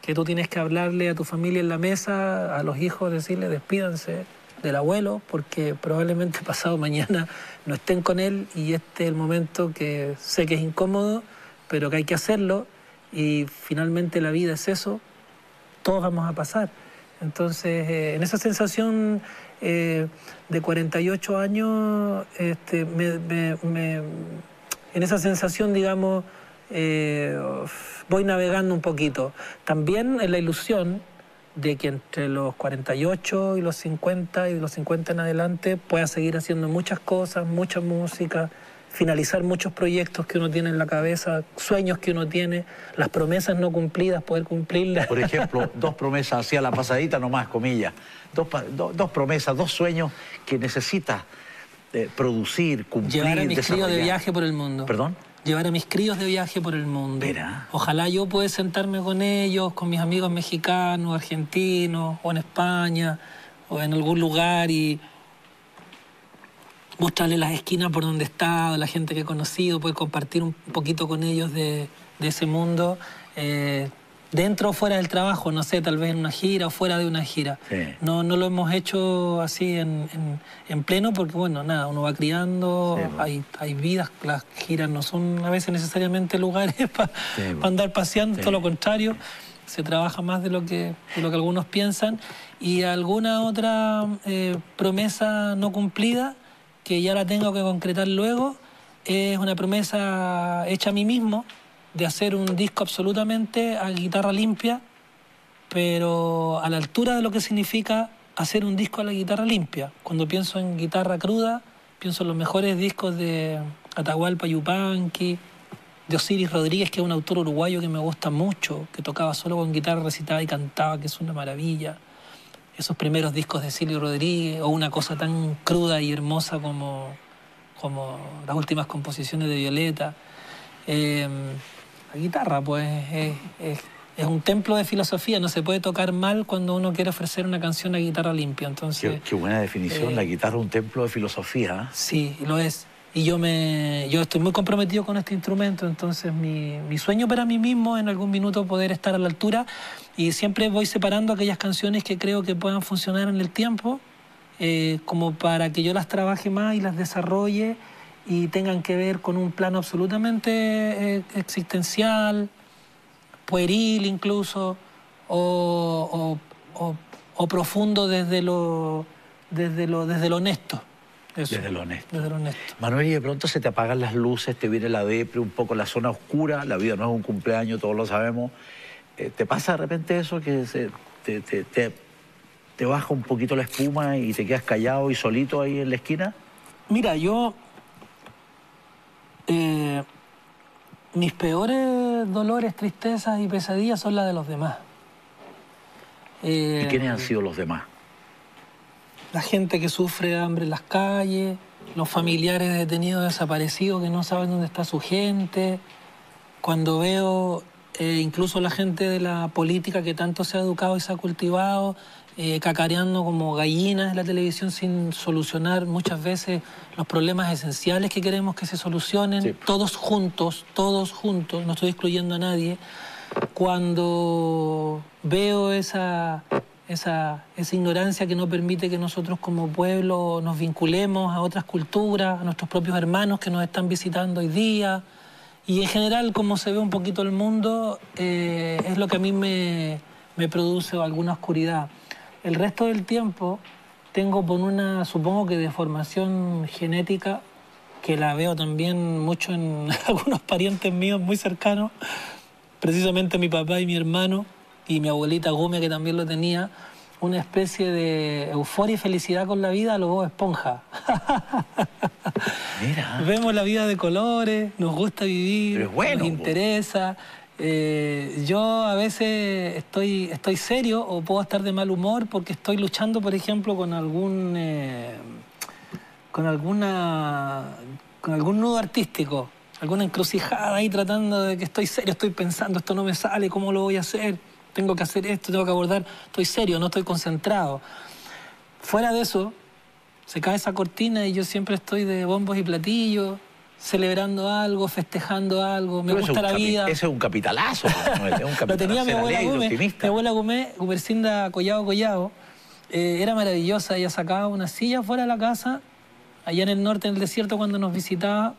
que tú tienes que hablarle a tu familia en la mesa, a los hijos, decirle despídanse del abuelo, porque probablemente pasado mañana no estén con él y este es el momento que sé que es incómodo, pero que hay que hacerlo y finalmente la vida es eso, todos vamos a pasar. Entonces, en esa sensación de 48 años, en esa sensación, digamos, voy navegando un poquito. También en la ilusión de que entre los 48 y los 50 y de los 50 en adelante pueda seguir haciendo muchas cosas, mucha música, finalizar muchos proyectos que uno tiene en la cabeza, sueños que uno tiene, las promesas no cumplidas, poder cumplirlas. Por ejemplo, 2 promesas hacia la pasadita nomás, comillas. Dos promesas, 2 sueños que necesitas producir, cumplir, llevar a mis críos de desarrollar. viaje por el mundo. ¿Perdón? Llevar a mis críos de viaje por el mundo. Mira. Ojalá yo pueda sentarme con ellos, con mis amigos mexicanos, argentinos, o en España, o en algún lugar y mostrarles las esquinas por donde he estado, la gente que he conocido, poder compartir un poquito con ellos de ese mundo, dentro o fuera del trabajo, no sé, tal vez en una gira o fuera de una gira. Sí. No lo hemos hecho así en pleno porque, bueno, nada, uno va criando, Sí, bueno. hay vidas, las giras no son a veces necesariamente lugares para andar paseando, Sí. todo lo contrario. Se trabaja más de lo que algunos piensan. Y alguna otra promesa no cumplida, que ya la tengo que concretar luego, es una promesa hecha a mí mismo de hacer un disco absolutamente a guitarra limpia, pero a la altura de lo que significa hacer un disco a la guitarra limpia. Cuando pienso en guitarra cruda, pienso en los mejores discos de Atahualpa Yupanqui, de Osiris Rodríguez, que es un autor uruguayo que me gusta mucho, que tocaba solo con guitarra, recitaba y cantaba, que es una maravilla. Esos primeros discos de Silvio Rodríguez, o una cosa tan cruda y hermosa como las últimas composiciones de Violeta. La guitarra, pues, es un templo de filosofía, no se puede tocar mal cuando uno quiere ofrecer una canción a guitarra limpia. Entonces, qué buena definición, la guitarra es un templo de filosofía. Sí, lo es. Y yo estoy muy comprometido con este instrumento, entonces mi sueño para mí mismo en algún minuto poder estar a la altura, y siempre voy separando aquellas canciones que creo que puedan funcionar en el tiempo, como para que yo las trabaje más y las desarrolle y tengan que ver con un plano absolutamente existencial, pueril incluso, o profundo desde lo honesto. Eso, desde lo honesto. Desde lo honesto. Manuel, y de pronto se te apagan las luces, te viene la depre, un poco la zona oscura, la vida no es un cumpleaños, todos lo sabemos. ¿Te pasa de repente eso, que te baja un poquito la espuma y te quedas callado y solito ahí en la esquina? Mira, yo... mis peores dolores, tristezas y pesadillas son las de los demás. ¿Y quiénes han sido los demás? La gente que sufre hambre en las calles, los familiares de detenidos desaparecidos que no saben dónde está su gente. Cuando veo incluso la gente de la política que tanto se ha educado y se ha cultivado, cacareando como gallinas en la televisión sin solucionar muchas veces los problemas esenciales que queremos que se solucionen, sí. Todos juntos, no estoy excluyendo a nadie. Cuando veo esa ignorancia que no permite que nosotros como pueblo nos vinculemos a otras culturas, a nuestros propios hermanos que nos están visitando hoy día, y en general como se ve un poquito el mundo, es lo que a mí me produce alguna oscuridad. El resto del tiempo tengo por una, supongo que deformación genética, que la veo también mucho en algunos parientes míos muy cercanos, precisamente mi papá y mi hermano, y mi abuelita Gómez, que también lo tenía, una especie de euforia y felicidad con la vida a lo Bob Esponja. Mira. Vemos la vida de colores, nos gusta vivir, pero es bueno, nos interesa. Yo a veces estoy serio o puedo estar de mal humor porque estoy luchando, por ejemplo, con algún nudo artístico, alguna encrucijada ahí tratando de que estoy serio, estoy pensando, esto no me sale, ¿cómo lo voy a hacer? Tengo que hacer esto, tengo que abordar, estoy serio, no estoy concentrado. Fuera de eso, se cae esa cortina y yo siempre estoy de bombos y platillos, celebrando algo, festejando algo, me gusta la vida. Ese es un capitalazo, Manuel, es un capitalazo. Lo tenía mi abuela Gómez, mi abuela Gómez, Gumercinda Collado, era maravillosa, ella sacaba una silla fuera de la casa, allá en el norte, en el desierto, cuando nos visitaba,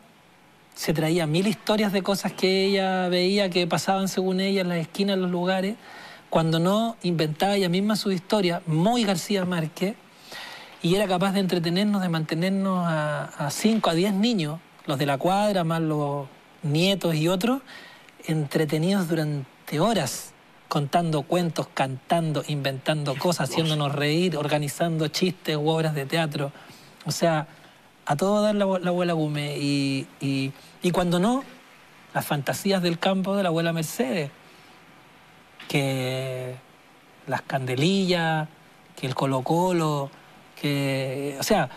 se traía 1000 historias de cosas que ella veía que pasaban según ella en las esquinas, en los lugares. Cuando no, inventaba ella misma su historia, muy García Márquez, y era capaz de entretenernos, de mantenernos a 5 a 10 niños, los de la cuadra, más los nietos y otros, entretenidos durante horas, contando cuentos, cantando, inventando cosas, haciéndonos reír, organizando chistes u obras de teatro. O sea, a todo dar la abuela Gómez. Y cuando no, las fantasías del campo de la abuela Mercedes, que las candelillas, que el Colo-Colo, que... O sea,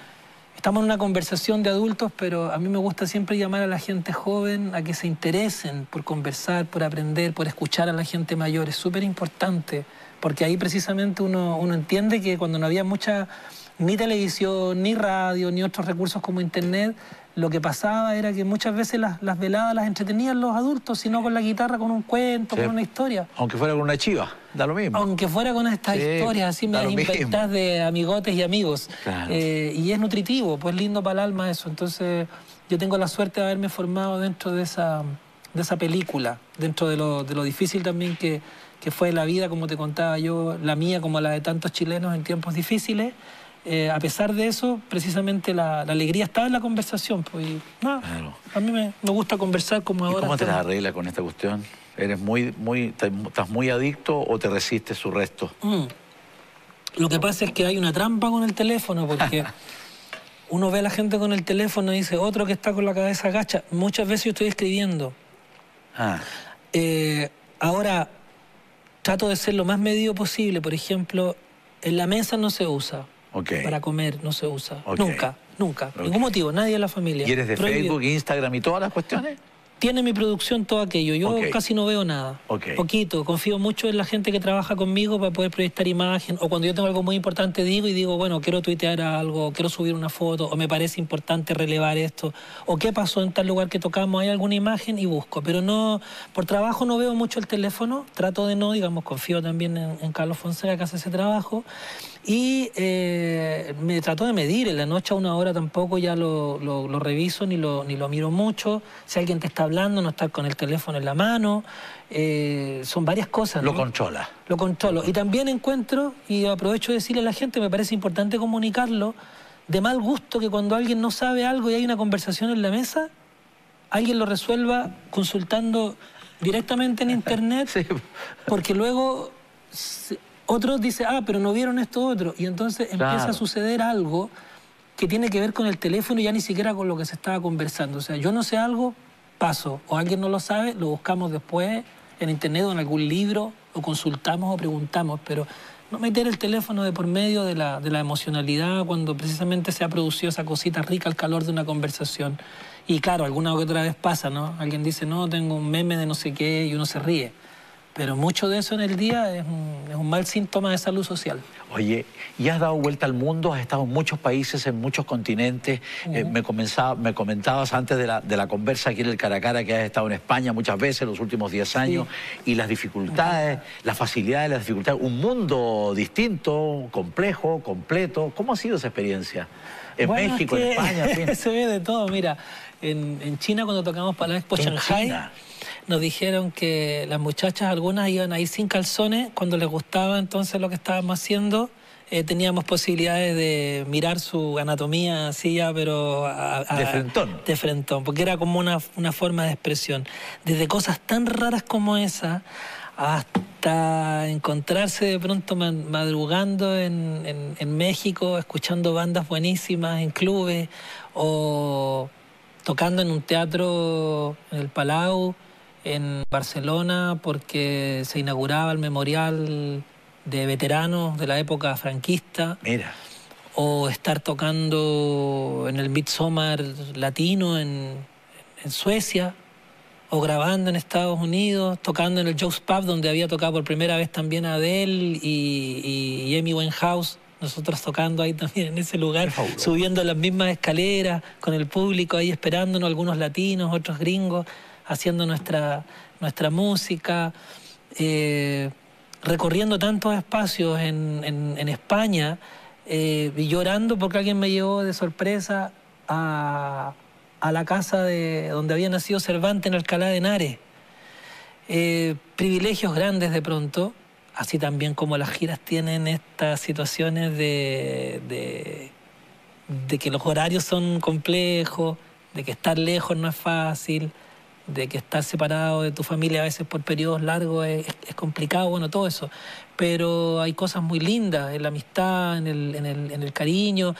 estamos en una conversación de adultos, pero a mí me gusta siempre llamar a la gente joven a que se interesen por conversar, por aprender, por escuchar a la gente mayor. Es súper importante, porque ahí precisamente uno entiende que cuando no había mucha... ni televisión, ni radio, ni otros recursos como internet, lo que pasaba era que muchas veces las veladas las entretenían los adultos, sino con la guitarra, con un cuento, sí, con una historia. Aunque fuera con una chiva, da lo mismo. Aunque fuera con estas historias, así me las inventás de amigotes y amigos. Claro. Y es nutritivo, pues lindo para el alma eso. Entonces yo tengo la suerte de haberme formado dentro de esa película, dentro de lo difícil también que fue la vida, como te contaba yo, la mía como la de tantos chilenos en tiempos difíciles. A pesar de eso, precisamente la alegría estaba en la conversación. Pues, no, claro. A mí me gusta conversar como ahora. ¿Y cómo te las arreglas con esta cuestión? ¿Estás muy adicto o te resistes su resto? Lo que pasa es que hay una trampa con el teléfono, porque uno ve a la gente con el teléfono y dice, otro que está con la cabeza agacha. Muchas veces yo estoy escribiendo Ahora, trato de ser lo más medido posible. Por ejemplo, en la mesa no se usa. Para comer no se usa. Nunca. Ningún motivo, nadie en la familia. ¿Y eres de Facebook, Instagram y todas las cuestiones? Tiene mi producción todo aquello. Yo casi no veo nada. Poquito. Confío mucho en la gente que trabaja conmigo para poder proyectar imagen. O cuando yo tengo algo muy importante digo, bueno, quiero tuitear algo, quiero subir una foto, o me parece importante relevar esto. O qué pasó en tal lugar que tocamos, hay alguna imagen y busco. Pero no, por trabajo no veo mucho el teléfono. Trato de no, digamos, confío también en Carlos Fonseca que hace ese trabajo. Y me trato de medir. En la noche a 1 hora tampoco ya lo reviso ni lo miro mucho. Si alguien te está hablando, no estar con el teléfono en la mano. Son varias cosas, ¿no? Lo controla. Lo controlo. Y también encuentro, y aprovecho de decirle a la gente, me parece importante comunicarlo, de mal gusto que cuando alguien no sabe algo y hay una conversación en la mesa, alguien lo resuelva consultando directamente en internet, porque luego otros dicen, pero no vieron esto otro, y entonces empieza a suceder algo que tiene que ver con el teléfono y ya ni siquiera con lo que se estaba conversando. O sea, yo no sé algo, paso, o alguien no lo sabe, lo buscamos después en internet o en algún libro, o consultamos o preguntamos, pero no meter el teléfono de por medio de la emocionalidad cuando precisamente se ha producido esa cosita rica al calor de una conversación. Y claro, alguna que otra vez pasa, ¿no? Alguien dice, no, tengo un meme de no sé qué, y uno se ríe. Pero mucho de eso en el día es un mal síntoma de salud social. Oye, y has dado vuelta al mundo, has estado en muchos países, en muchos continentes. Me comentabas antes de la conversa aquí en el Cara a Cara que has estado en España muchas veces en los últimos 10 años. Y las dificultades, las facilidades, las dificultades. Un mundo distinto, complejo, completo. ¿Cómo ha sido esa experiencia? En México, en España, en fin. Se ve de todo. Mira, en China cuando tocamos para la Expo Shanghai, nos dijeron que las muchachas, algunas iban a ir sin calzones cuando les gustaba entonces lo que estábamos haciendo. Teníamos posibilidades de mirar su anatomía así ya, pero de frentón. De frentón, porque era como una forma de expresión. Desde cosas tan raras como esa hasta encontrarse de pronto madrugando en México, escuchando bandas buenísimas en clubes, o tocando en un teatro en el Palau, en Barcelona, porque se inauguraba el memorial de veteranos de la época franquista. Mira. O estar tocando en el Midsommar latino en Suecia, o grabando en Estados Unidos, tocando en el Joe's Pub, donde había tocado por primera vez también Adele y Amy Winehouse. Nosotros tocando ahí también en ese lugar, subiendo las mismas escaleras, con el público ahí esperándonos, algunos latinos, otros gringos, haciendo nuestra música, recorriendo tantos espacios en España, y llorando porque alguien me llevó de sorpresa a la casa donde había nacido Cervantes en Alcalá de Henares. Privilegios grandes de pronto, así también como las giras tienen estas situaciones de que los horarios son complejos, de que estar lejos no es fácil, de que estar separado de tu familia a veces por periodos largos es complicado, bueno, todo eso. Pero hay cosas muy lindas en la amistad, en el cariño.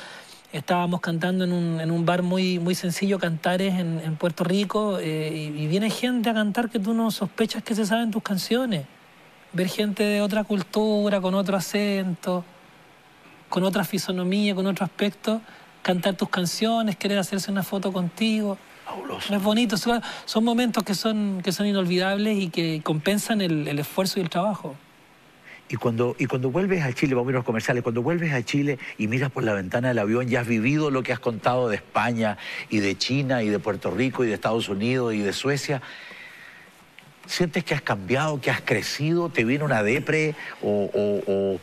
Estábamos cantando en un bar muy sencillo, Cantares, en Puerto Rico, y viene gente a cantar que tú no sospechas que se saben tus canciones. Ver gente de otra cultura, con otro acento, con otra fisonomía, con otro aspecto, cantar tus canciones, querer hacerse una foto contigo. Fabuloso. Es bonito, son momentos que son inolvidables y que compensan el esfuerzo y el trabajo. Y cuando vuelves a Chile, vamos a ir a los comerciales, cuando vuelves a Chile y miras por la ventana del avión, ya has vivido lo que has contado de España y de China y de Puerto Rico y de Estados Unidos y de Suecia, ¿sientes que has cambiado, que has crecido? ¿Te viene una depre o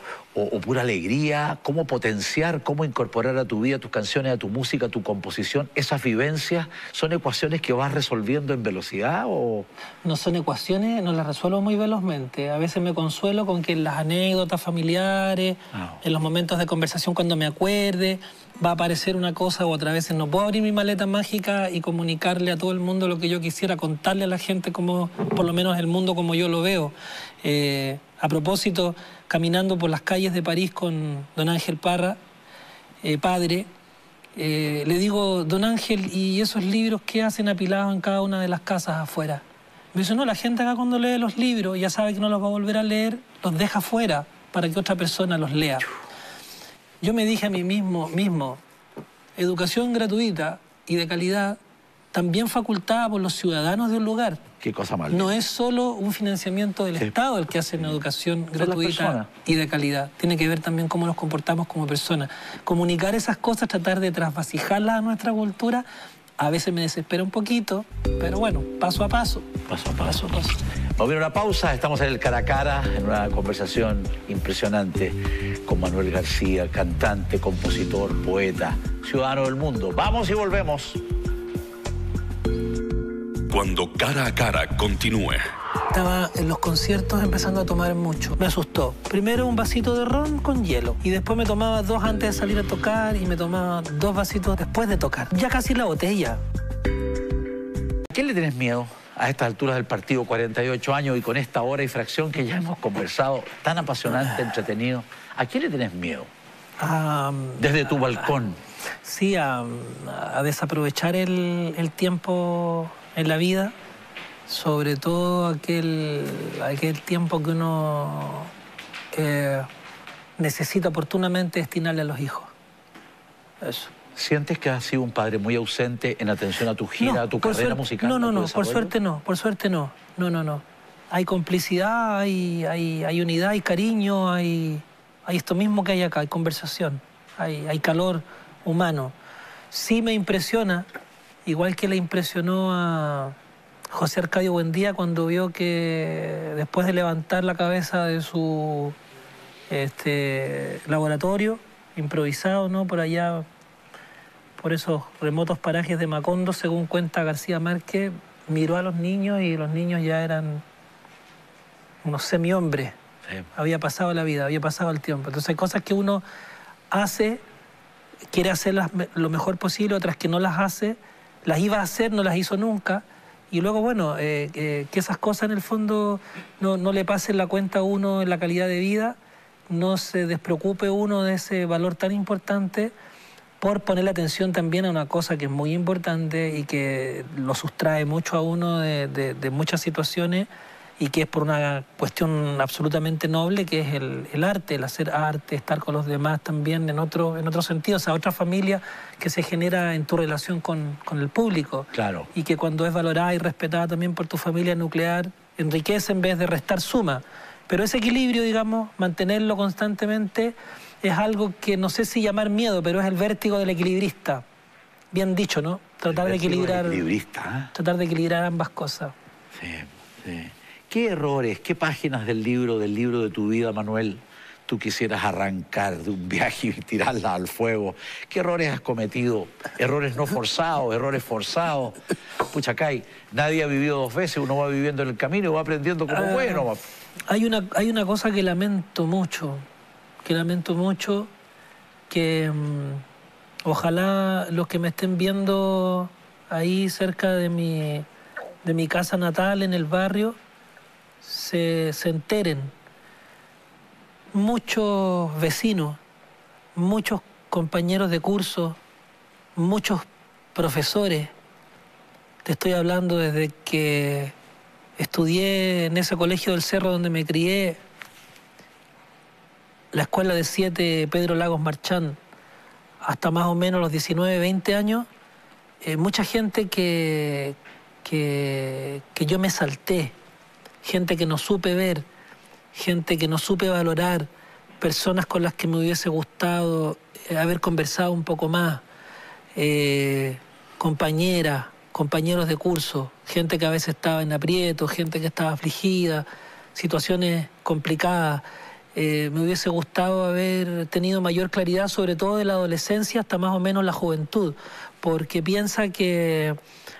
pura alegría? ¿Cómo potenciar, cómo incorporar a tu vida, a tus canciones, a tu música, a tu composición? ¿Esas vivencias son ecuaciones que vas resolviendo en velocidad o...? No son ecuaciones, no las resuelvo muy velozmente. A veces me consuelo con que en las anécdotas familiares, en los momentos de conversación cuando me acuerde, va a aparecer una cosa u otra. Veces no puedo abrir mi maleta mágica y comunicarle a todo el mundo lo que yo quisiera, contarle a la gente como, por lo menos el mundo como yo lo veo. A propósito, caminando por las calles de París con don Ángel Parra, padre, le digo, don Ángel, ¿y esos libros qué hacen apilados en cada una de las casas afuera? Me dice, no, la gente acá cuando lee los libros ya sabe que no los va a volver a leer, los deja fuera para que otra persona los lea. Yo me dije a mí mismo, educación gratuita y de calidad, también facultada por los ciudadanos de un lugar. Qué cosa mal. No es solo un financiamiento del Estado el que hace una educación gratuita y de calidad. Tiene que ver también cómo nos comportamos como personas. Comunicar esas cosas, tratar de trasvasijarlas a nuestra cultura, a veces me desespera un poquito, pero bueno, paso a paso. Paso a paso. Vamos a ver una pausa, estamos en el Cara a Cara, en una conversación impresionante con Manuel García, cantante, compositor, poeta, ciudadano del mundo. Vamos y volvemos. Cuando Cara a Cara continúe. Estaba en los conciertos empezando a tomar mucho. Me asustó. Primero un vasito de ron con hielo. Y después me tomaba 2 antes de salir a tocar y me tomaba 2 vasitos después de tocar. Ya casi la botella. ¿A qué le tenés miedo a estas alturas del partido? 48 años y con esta hora y fracción que ya hemos conversado, tan apasionante, entretenido. ¿A qué le tenés miedo? Desde tu balcón. Sí, a desaprovechar el tiempo en la vida, sobre todo aquel tiempo que uno necesita oportunamente destinarle a los hijos. Eso. ¿Sientes que has sido un padre muy ausente en atención a tu gira, a tu carrera musical? No, por suerte no. No. Hay complicidad, hay unidad, hay cariño, hay esto mismo que hay acá, hay conversación, hay calor humano. Sí me impresiona, igual que le impresionó a José Arcadio Buendía cuando vio que después de levantar la cabeza de su laboratorio improvisado, ¿no?, por allá, por esos remotos parajes de Macondo, según cuenta García Márquez, miró a los niños y los niños ya eran unos semi-hombres. Sí. Había pasado la vida, había pasado el tiempo. Entonces hay cosas que uno hace, quiere hacerlas lo mejor posible, otras que no las hace, las iba a hacer, no las hizo nunca. Y luego, bueno, que esas cosas en el fondo no le pasen la cuenta a uno en la calidad de vida, no se despreocupe uno de ese valor tan importante por ponerle atención también a una cosa que es muy importante y que lo sustrae mucho a uno de muchas situaciones y que es por una cuestión absolutamente noble, que es el arte, el hacer arte, estar con los demás también en otro sentido, o sea, otra familia que se genera en tu relación con el público. Claro. Y que cuando es valorada y respetada también por tu familia nuclear, enriquece en vez de restar suma. Pero ese equilibrio, digamos, mantenerlo constantemente, es algo que no sé si llamar miedo, pero es el vértigo del equilibrista. Bien dicho, ¿no? Tratar de equilibrar. Tratar de equilibrar ambas cosas. Sí. ¿Qué errores, qué páginas del libro de tu vida, Manuel, tú quisieras arrancar de un viaje y tirarla al fuego? ¿Qué errores has cometido? ¿Errores no forzados, errores forzados? Pucha, Cay, nadie ha vivido 2 veces, uno va viviendo en el camino y va aprendiendo como bueno. Hay una cosa que lamento mucho, que ojalá los que me estén viendo ahí cerca de mi casa natal, en el barrio, se enteren. Muchos vecinos, muchos compañeros de curso, muchos profesores, te estoy hablando desde que estudié en ese colegio del Cerro donde me crié, la escuela de 7 Pedro Lagos Marchán, hasta más o menos los 19, 20 años, mucha gente que yo me salté, gente que no supe ver, gente que no supe valorar, personas con las que me hubiese gustado haber conversado un poco más, compañeras, compañeros de curso, gente que a veces estaba en aprieto, gente que estaba afligida, situaciones complicadas. Me hubiese gustado haber tenido mayor claridad, sobre todo de la adolescencia hasta más o menos la juventud, porque piensa que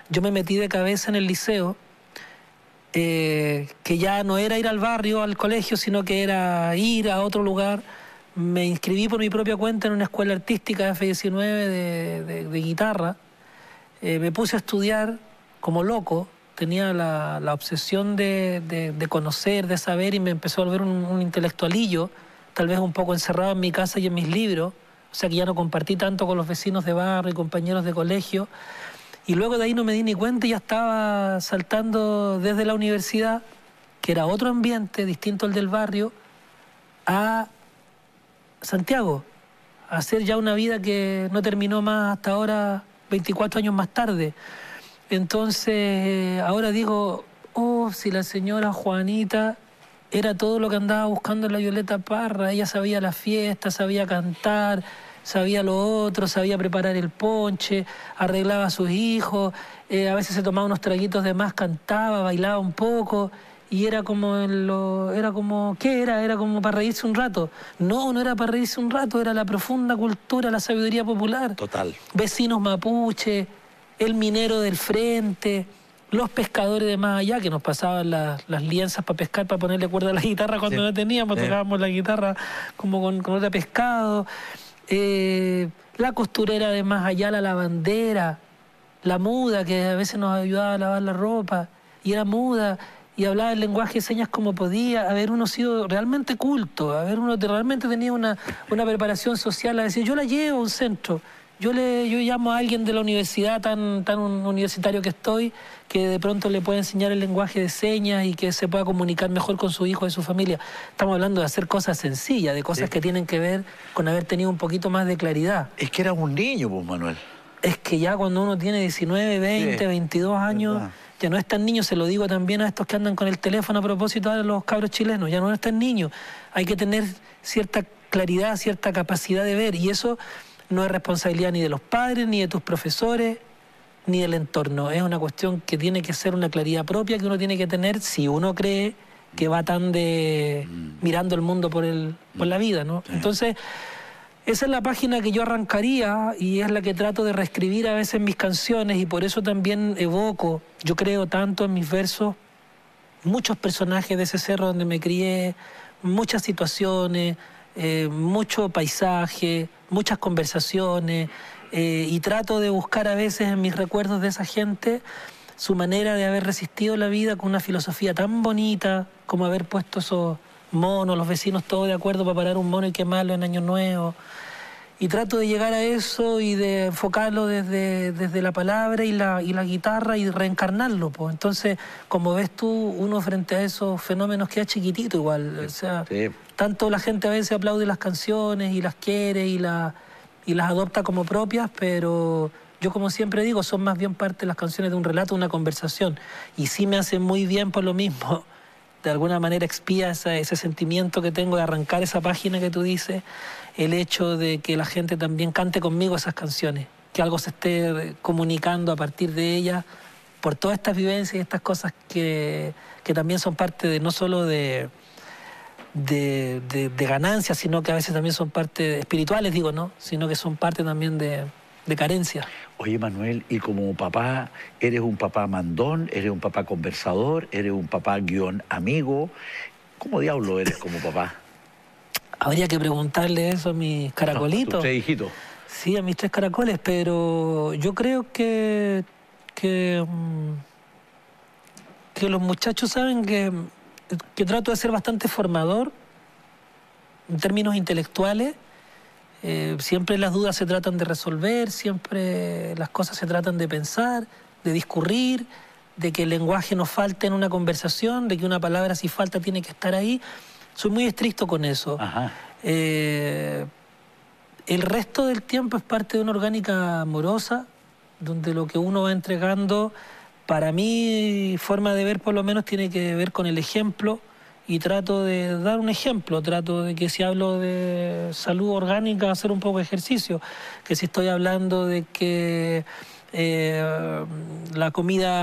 yo me metí de cabeza en el liceo, que ya no era ir al barrio, al colegio, sino que era ir a otro lugar. Me inscribí por mi propia cuenta en una escuela artística F19 de guitarra. Me puse a estudiar como loco, tenía la obsesión de conocer, de saber, y me empezó a volver un intelectualillo, tal vez un poco encerrado en mi casa y en mis libros, o sea que ya no compartí tanto con los vecinos de barrio y compañeros de colegio. Y luego de ahí no me di ni cuenta y ya estaba saltando desde la universidad, que era otro ambiente distinto al del barrio, a Santiago, a hacer ya una vida que no terminó más hasta ahora, 24 años más tarde. Entonces, ahora digo, oh, si la señora Juanita era todo lo que andaba buscando en la Violeta Parra, ella sabía la fiesta, sabía cantar, sabía lo otro, sabía preparar el ponche, arreglaba a sus hijos, a veces se tomaba unos traguitos de más, cantaba, bailaba un poco, y era como, ¿qué era? Era como para reírse un rato. No, no era para reírse un rato, era la profunda cultura, la sabiduría popular. Total. Vecinos mapuche, el minero del frente, los pescadores de más allá, que nos pasaban las lienzas para pescar, para ponerle cuerda a la guitarra cuando no teníamos, tocábamos la guitarra como con otro pescado. La costurera de más allá, la lavandera, la muda que a veces nos ayudaba a lavar la ropa, y era muda, y hablaba el lenguaje de señas como podía, haber uno sido realmente culto, haber uno realmente tenía una preparación social, a decir, yo la llevo a un centro, yo llamo a alguien de la universidad, tan universitario que estoy, que de pronto le pueda enseñar el lenguaje de señas y que se pueda comunicar mejor con su hijo y su familia. Estamos hablando de hacer cosas sencillas, de cosas que tienen que ver con haber tenido un poquito más de claridad. Es que eras un niño, pues, Manuel. Es que ya cuando uno tiene 19, 20, 22 años, ya no es tan niño. Se lo digo también a estos que andan con el teléfono a propósito de los cabros chilenos, ya no es tan niño. Hay que tener cierta claridad, cierta capacidad de ver, y eso no es responsabilidad ni de los padres, ni de tus profesores, ni del entorno. Es una cuestión que tiene que ser una claridad propia que uno tiene que tener si uno cree que va tan de mirando el mundo por la vida, ¿no? Entonces, esa es la página que yo arrancaría y es la que trato de reescribir a veces en mis canciones, y por eso también evoco, yo creo tanto en mis versos, muchos personajes de ese cerro donde me crié, muchas situaciones, mucho paisaje, muchas conversaciones, y trato de buscar a veces en mis recuerdos de esa gente su manera de haber resistido la vida con una filosofía tan bonita como haber puesto esos monos, los vecinos todos de acuerdo para parar un mono y quemarlo en Año Nuevo. Y trato de llegar a eso y de enfocarlo desde la palabra y la guitarra y reencarnarlo, pues. Entonces, como ves tú, uno frente a esos fenómenos queda chiquitito igual. O sea, tanto la gente a veces aplaude las canciones y las quiere y las adopta como propias, pero yo, como siempre digo, son más bien parte de las canciones de un relato, de una conversación. Y sí me hace muy bien por lo mismo. De alguna manera expía ese sentimiento que tengo de arrancar esa página que tú dices, el hecho de que la gente también cante conmigo esas canciones, que algo se esté comunicando a partir de ellas, por todas estas vivencias y estas cosas que también son parte de no solo de ganancias, sino que a veces también son parte espirituales, digo, ¿no? Sino que son parte también de carencia. Oye, Manuel, y como papá, ¿eres un papá mandón? ¿Eres un papá conversador? ¿Eres un papá amigo? ¿Cómo diablo eres como papá? Habría que preguntarle eso a mis caracolitos. ¿A tus 3 hijitos? Sí, a mis 3 caracoles, pero yo creo que los muchachos saben que trato de ser bastante formador en términos intelectuales. Siempre las dudas se tratan de resolver, siempre las cosas se tratan de pensar, de discurrir, de que el lenguaje no falte en una conversación, de que una palabra si falta tiene que estar ahí. Soy muy estricto con eso. El resto del tiempo es parte de una orgánica amorosa, donde lo que uno va entregando, para mi forma de ver por lo menos, tiene que ver con el ejemplo. Y trato de dar un ejemplo, trato de que si hablo de salud orgánica, hacer un poco de ejercicio, que si estoy hablando de que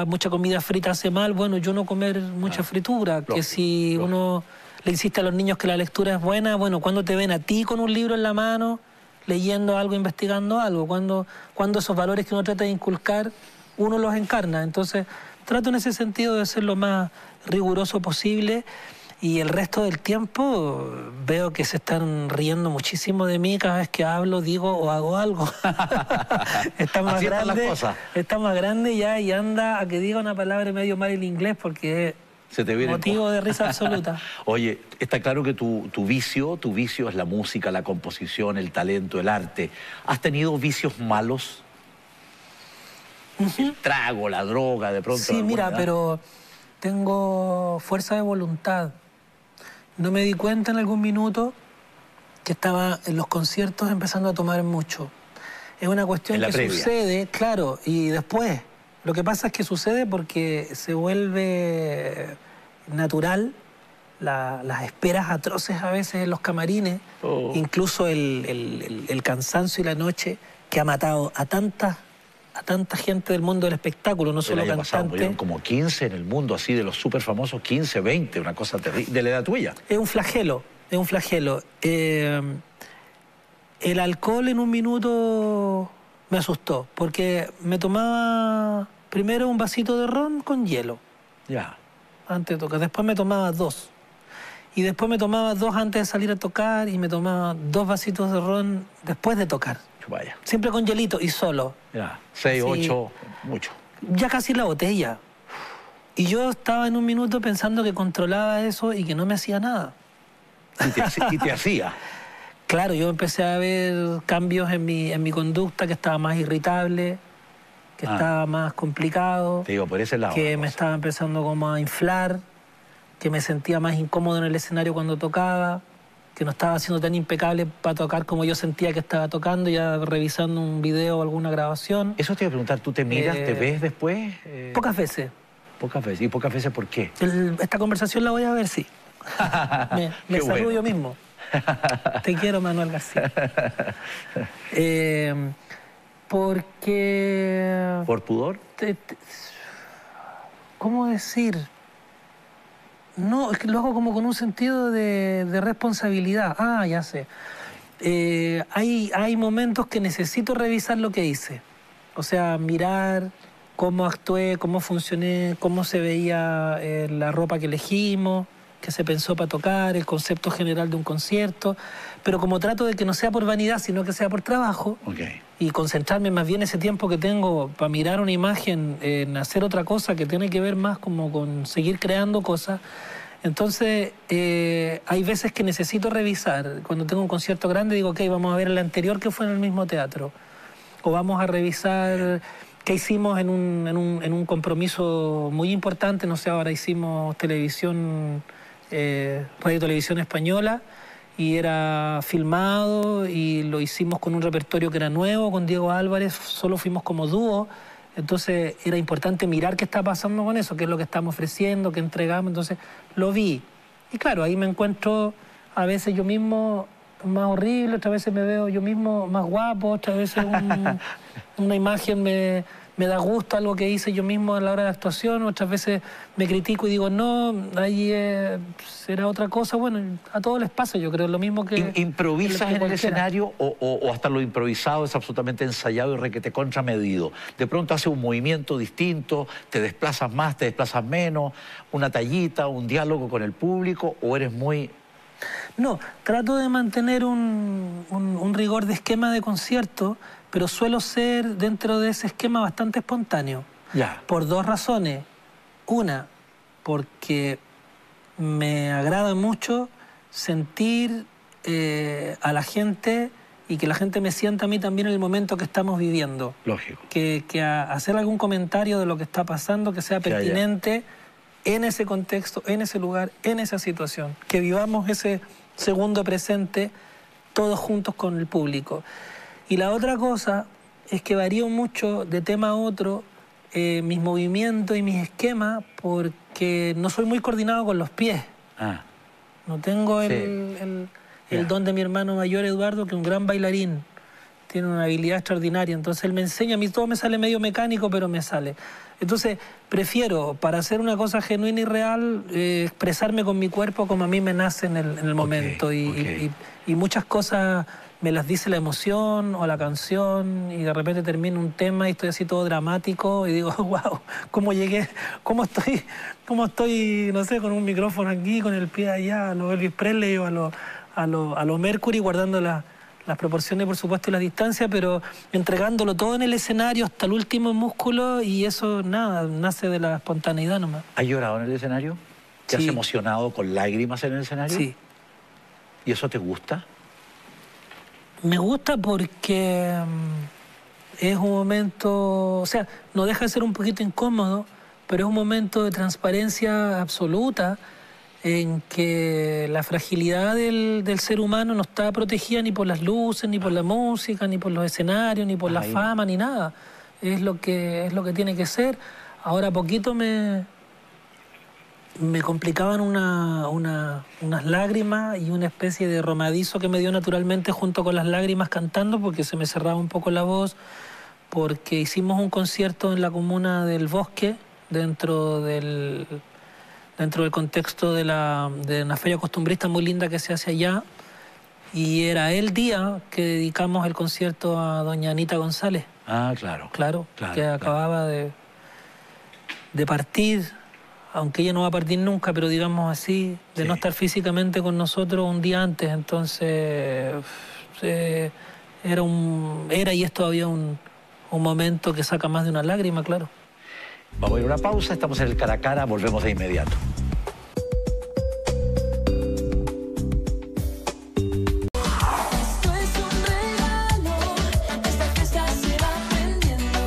mucha comida frita hace mal, bueno, yo no comer mucha fritura, que si uno le insiste a los niños que la lectura es buena, bueno, cuando te ven a ti con un libro en la mano, leyendo algo, investigando algo, cuando esos valores que uno trata de inculcar, uno los encarna. Entonces, trato en ese sentido de ser lo más riguroso posible. Y el resto del tiempo veo que se están riendo muchísimo de mí cada vez que hablo, digo o hago algo. Está más grande ya y anda a que diga una palabra medio mal en inglés porque se te viene motivo de risa absoluta. Oye, está claro que tu vicio es la música, la composición, el talento, el arte. ¿Has tenido vicios malos? el trago, la droga, de pronto. Sí, mira, pero tengo fuerza de voluntad. No me di cuenta en algún minuto que estaba en los conciertos empezando a tomar mucho. Es una cuestión que sucede, claro, y después. Lo que pasa es que sucede porque se vuelve natural las esperas atroces a veces en los camarines, incluso el cansancio y la noche que ha matado a tanta gente del mundo del espectáculo, no solo cantantes. Murieron como 15 en el mundo, así de los súper famosos, 15, 20, una cosa terrible, de la edad tuya. Es un flagelo, es un flagelo. El alcohol en un minuto me asustó, porque me tomaba primero un vasito de ron con hielo. Ya. Antes de tocar, después me tomaba 2. Y después me tomaba 2 antes de salir a tocar y me tomaba 2 vasitos de ron después de tocar. Vaya. Siempre con hielito y solo. Ya, 6, 8, mucho. Ya casi la botella. Y yo estaba en un minuto pensando que controlaba eso y que no me hacía nada. Y te hacía. Claro, yo empecé a ver cambios en mi conducta, que estaba más irritable, que estaba más complicado. Te digo, por ese lado. Que me estaba empezando como a inflar, que me sentía más incómodo en el escenario cuando tocaba, que no estaba siendo tan impecable para tocar como yo sentía que estaba tocando, ya revisando un video o alguna grabación. Eso te iba a preguntar, ¿tú te miras, te ves después? Pocas veces. Pocas veces. ¿Y pocas veces por qué? Esta conversación la voy a ver, sí. me saludo yo mismo. Te quiero, Manuel García. Porque... ¿Por pudor? ¿Cómo decir? No, es que lo hago como con un sentido de responsabilidad. Ah, ya sé. Hay momentos que necesito revisar lo que hice. O sea, mirar cómo actué, cómo funcioné, cómo se veía la ropa que elegimos, que se pensó para tocar, el concepto general de un concierto. Pero como trato de que no sea por vanidad, sino que sea por trabajo, y concentrarme más bien ese tiempo que tengo para mirar una imagen, en hacer otra cosa que tiene que ver más como con seguir creando cosas. Entonces, hay veces que necesito revisar. Cuando tengo un concierto grande digo, ok, vamos a ver el anterior que fue en el mismo teatro. O vamos a revisar qué hicimos en un compromiso muy importante. No sé, ahora hicimos televisión, Radio Televisión Española, y era filmado y lo hicimos con un repertorio que era nuevo, con Diego Álvarez, solo fuimos como dúo. Entonces era importante mirar qué está pasando con eso, qué es lo que estamos ofreciendo, qué entregamos. Entonces lo vi. Y claro, ahí me encuentro a veces yo mismo más horrible, otras veces me veo yo mismo más guapo, otras veces una imagen me da gusto, algo que hice yo mismo a la hora de la actuación, otras veces me critico y digo, no, ahí será otra cosa. Bueno, a todos les pasa, yo creo, lo mismo que... ¿Improvisas en el escenario o hasta lo improvisado es absolutamente ensayado y requete contramedido? De pronto haces un movimiento distinto, te desplazas más, te desplazas menos, una tallita, un diálogo con el público, o eres muy... No, trato de mantener un rigor de esquema de concierto, pero suelo ser dentro de ese esquema bastante espontáneo. Ya. Por 2 razones. Una, porque me agrada mucho sentir a la gente y que la gente me sienta a mí también en el momento que estamos viviendo. Lógico. Que hacer algún comentario de lo que está pasando que sea pertinente en ese contexto, en ese lugar, en esa situación. Que vivamos ese segundo presente todos juntos con el público. Y la otra cosa es que varío mucho de tema a otro mis movimientos y mis esquemas porque no soy muy coordinado con los pies. No tengo el don de mi hermano mayor Eduardo, que es un gran bailarín. Tiene una habilidad extraordinaria. Entonces él me enseña, a mí todo me sale medio mecánico, pero me sale. Entonces prefiero, para hacer una cosa genuina y real, expresarme con mi cuerpo como a mí me nace en el momento. Y muchas cosas me las dice la emoción o la canción, y de repente termino un tema y estoy así todo dramático y digo, wow, ¿cómo llegué? ¿Cómo estoy, no sé, con un micrófono aquí, con el pie allá, a lo Elvis Presley o a lo Mercury, guardando las proporciones, por supuesto, y la distancia, pero entregándolo todo en el escenario hasta el último músculo, y eso, nada, nace de la espontaneidad nomás. ¿Has llorado en el escenario? ¿Te has emocionado con lágrimas en el escenario? Sí. ¿Y eso te gusta? Me gusta porque es un momento, o sea, no deja de ser un poquito incómodo, pero es un momento de transparencia absoluta en que la fragilidad del ser humano no está protegida ni por las luces, ni por la música, ni por los escenarios, ni por la fama, ni nada. Es lo que tiene que ser. Ahora a poquito me complicaban unas lágrimas y una especie de romadizo que me dio naturalmente junto con las lágrimas cantando, porque se me cerraba un poco la voz, porque hicimos un concierto en la comuna del Bosque, dentro del contexto de una feria costumbrista muy linda que se hace allá, y era el día que dedicamos el concierto a doña Anita González. Ah, claro. Claro, que acababa de partir, aunque ella no va a partir nunca, pero digamos así, de no estar físicamente con nosotros un día antes. Entonces era y es todavía un momento que saca más de una lágrima, claro. Vamos a ir a una pausa, estamos en el Cara a Cara, volvemos de inmediato.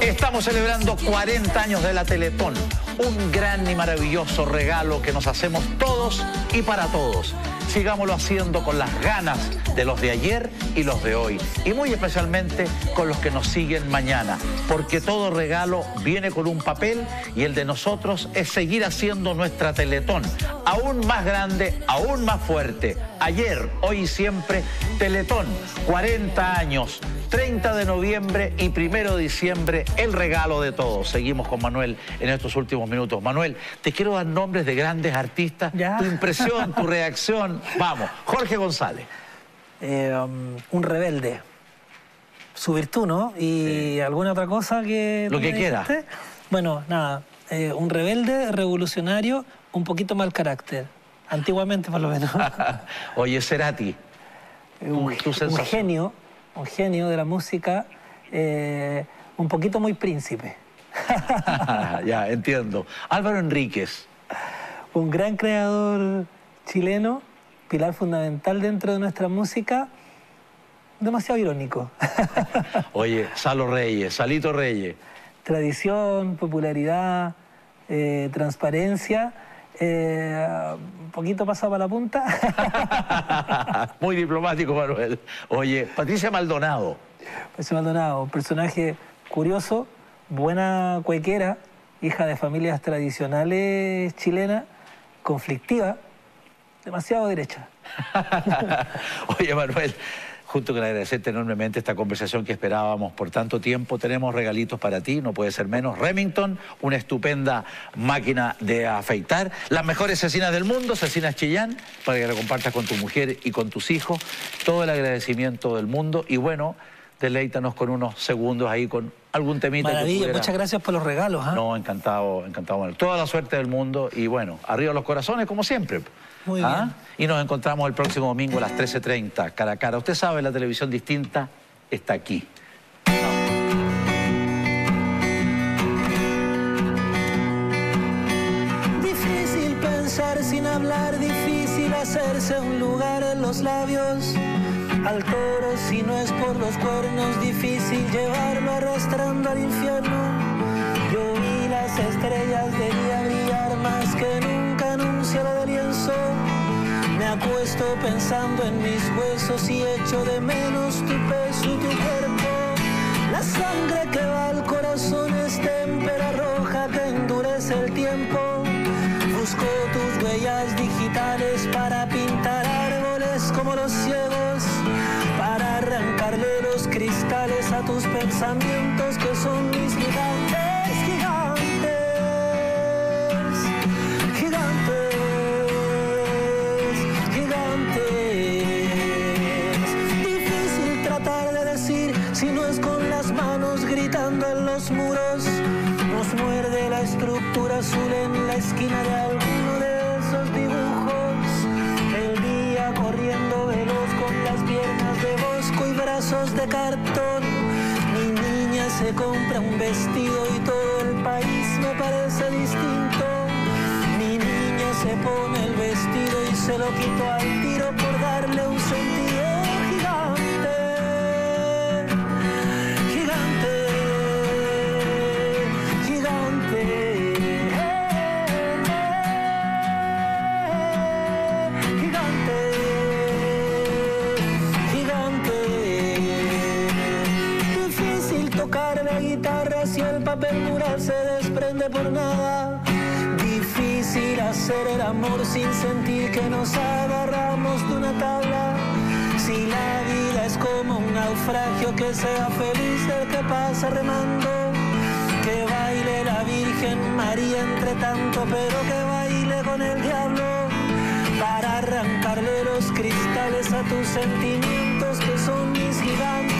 Estamos celebrando 40 años de la Teletón, un gran y maravilloso regalo que nos hacemos todos y para todos. Sigámoslo haciendo con las ganas de los de ayer y los de hoy, y muy especialmente con los que nos siguen mañana, porque todo regalo viene con un papel y el de nosotros es seguir haciendo nuestra Teletón aún más grande, aún más fuerte. Ayer, hoy y siempre, Teletón, 40 años. 30 de noviembre y 1 de diciembre, el regalo de todos. Seguimos con Manuel en estos últimos minutos. Manuel, te quiero dar nombres de grandes artistas. ¿Ya? Tu impresión, tu reacción. Vamos, Jorge González. Un rebelde. Su virtud, ¿no? Y alguna otra cosa que... Lo que quiera. Bueno, nada. Un rebelde, revolucionario, un poquito mal carácter. Antiguamente, por lo menos. Oye, Cerati. Un genio de la música, un poquito muy príncipe. Ya, entiendo. Álvaro Enríquez. Un gran creador chileno, pilar fundamental dentro de nuestra música, demasiado irónico. Oye, Salito Reyes. Tradición, popularidad, transparencia. Un poquito pasado para la punta. Muy diplomático, Manuel. Oye, Patricia Maldonado. Patricia Maldonado, personaje curioso, buena cuequera, hija de familias tradicionales chilenas, conflictiva, demasiado derecha. Oye, Manuel, junto con agradecerte enormemente esta conversación que esperábamos por tanto tiempo, tenemos regalitos para ti, no puede ser menos. Remington, una estupenda máquina de afeitar. Las mejores cecinas del mundo, Cecinas Chillán, para que la compartas con tu mujer y con tus hijos. Todo el agradecimiento del mundo y bueno, deleítanos con unos segundos ahí con algún temita. Maravilla, muchas gracias por los regalos. No, encantado, Manuel. Toda la suerte del mundo y bueno, arriba los corazones como siempre. Muy bien. Y nos encontramos el próximo domingo a las 13:30, cara a cara. Usted sabe, la televisión distinta está aquí. Difícil pensar sin hablar, difícil hacerse un lugar en los labios. Al toro si no es por los cuernos, difícil llevarlo arrastrando al infierno. Yo vi las estrellas de día brillar más que nunca en un cielo de lienzo. Me acuesto pensando en mis huesos y echo de menos tu peso y tu cuerpo. La sangre que va al corazón es témpera roja que endurece el tiempo. Busco tus huellas digitales para pintar árboles como los ciegos, para arrancarle los cristales a tus pensamientos que son mis gigantes, gigantes, gigantes, gigantes. Difícil tratar de decir si no es con las manos gritando en los muros. Nos muerde la estructura azul en la esquina de alguno de esos dibujos. El día corriendo veloz con las piernas de bosco y brazos de cartón. Mi niña se compra un vestido y todo el país me parece distinto. Mi niña se pone el vestido y se lo quito al tiro por darle un sentido. Gigante, gigante. lugar se desprende por nada. Difícil hacer el amor sin sentir que nos agarramos de una tabla. Si la vida es como un naufragio, que sea feliz el que pasa remando. Que baile la Virgen María entre tanto, pero que baile con el diablo, para arrancarle los cristales a tus sentimientos que son mis gigantes.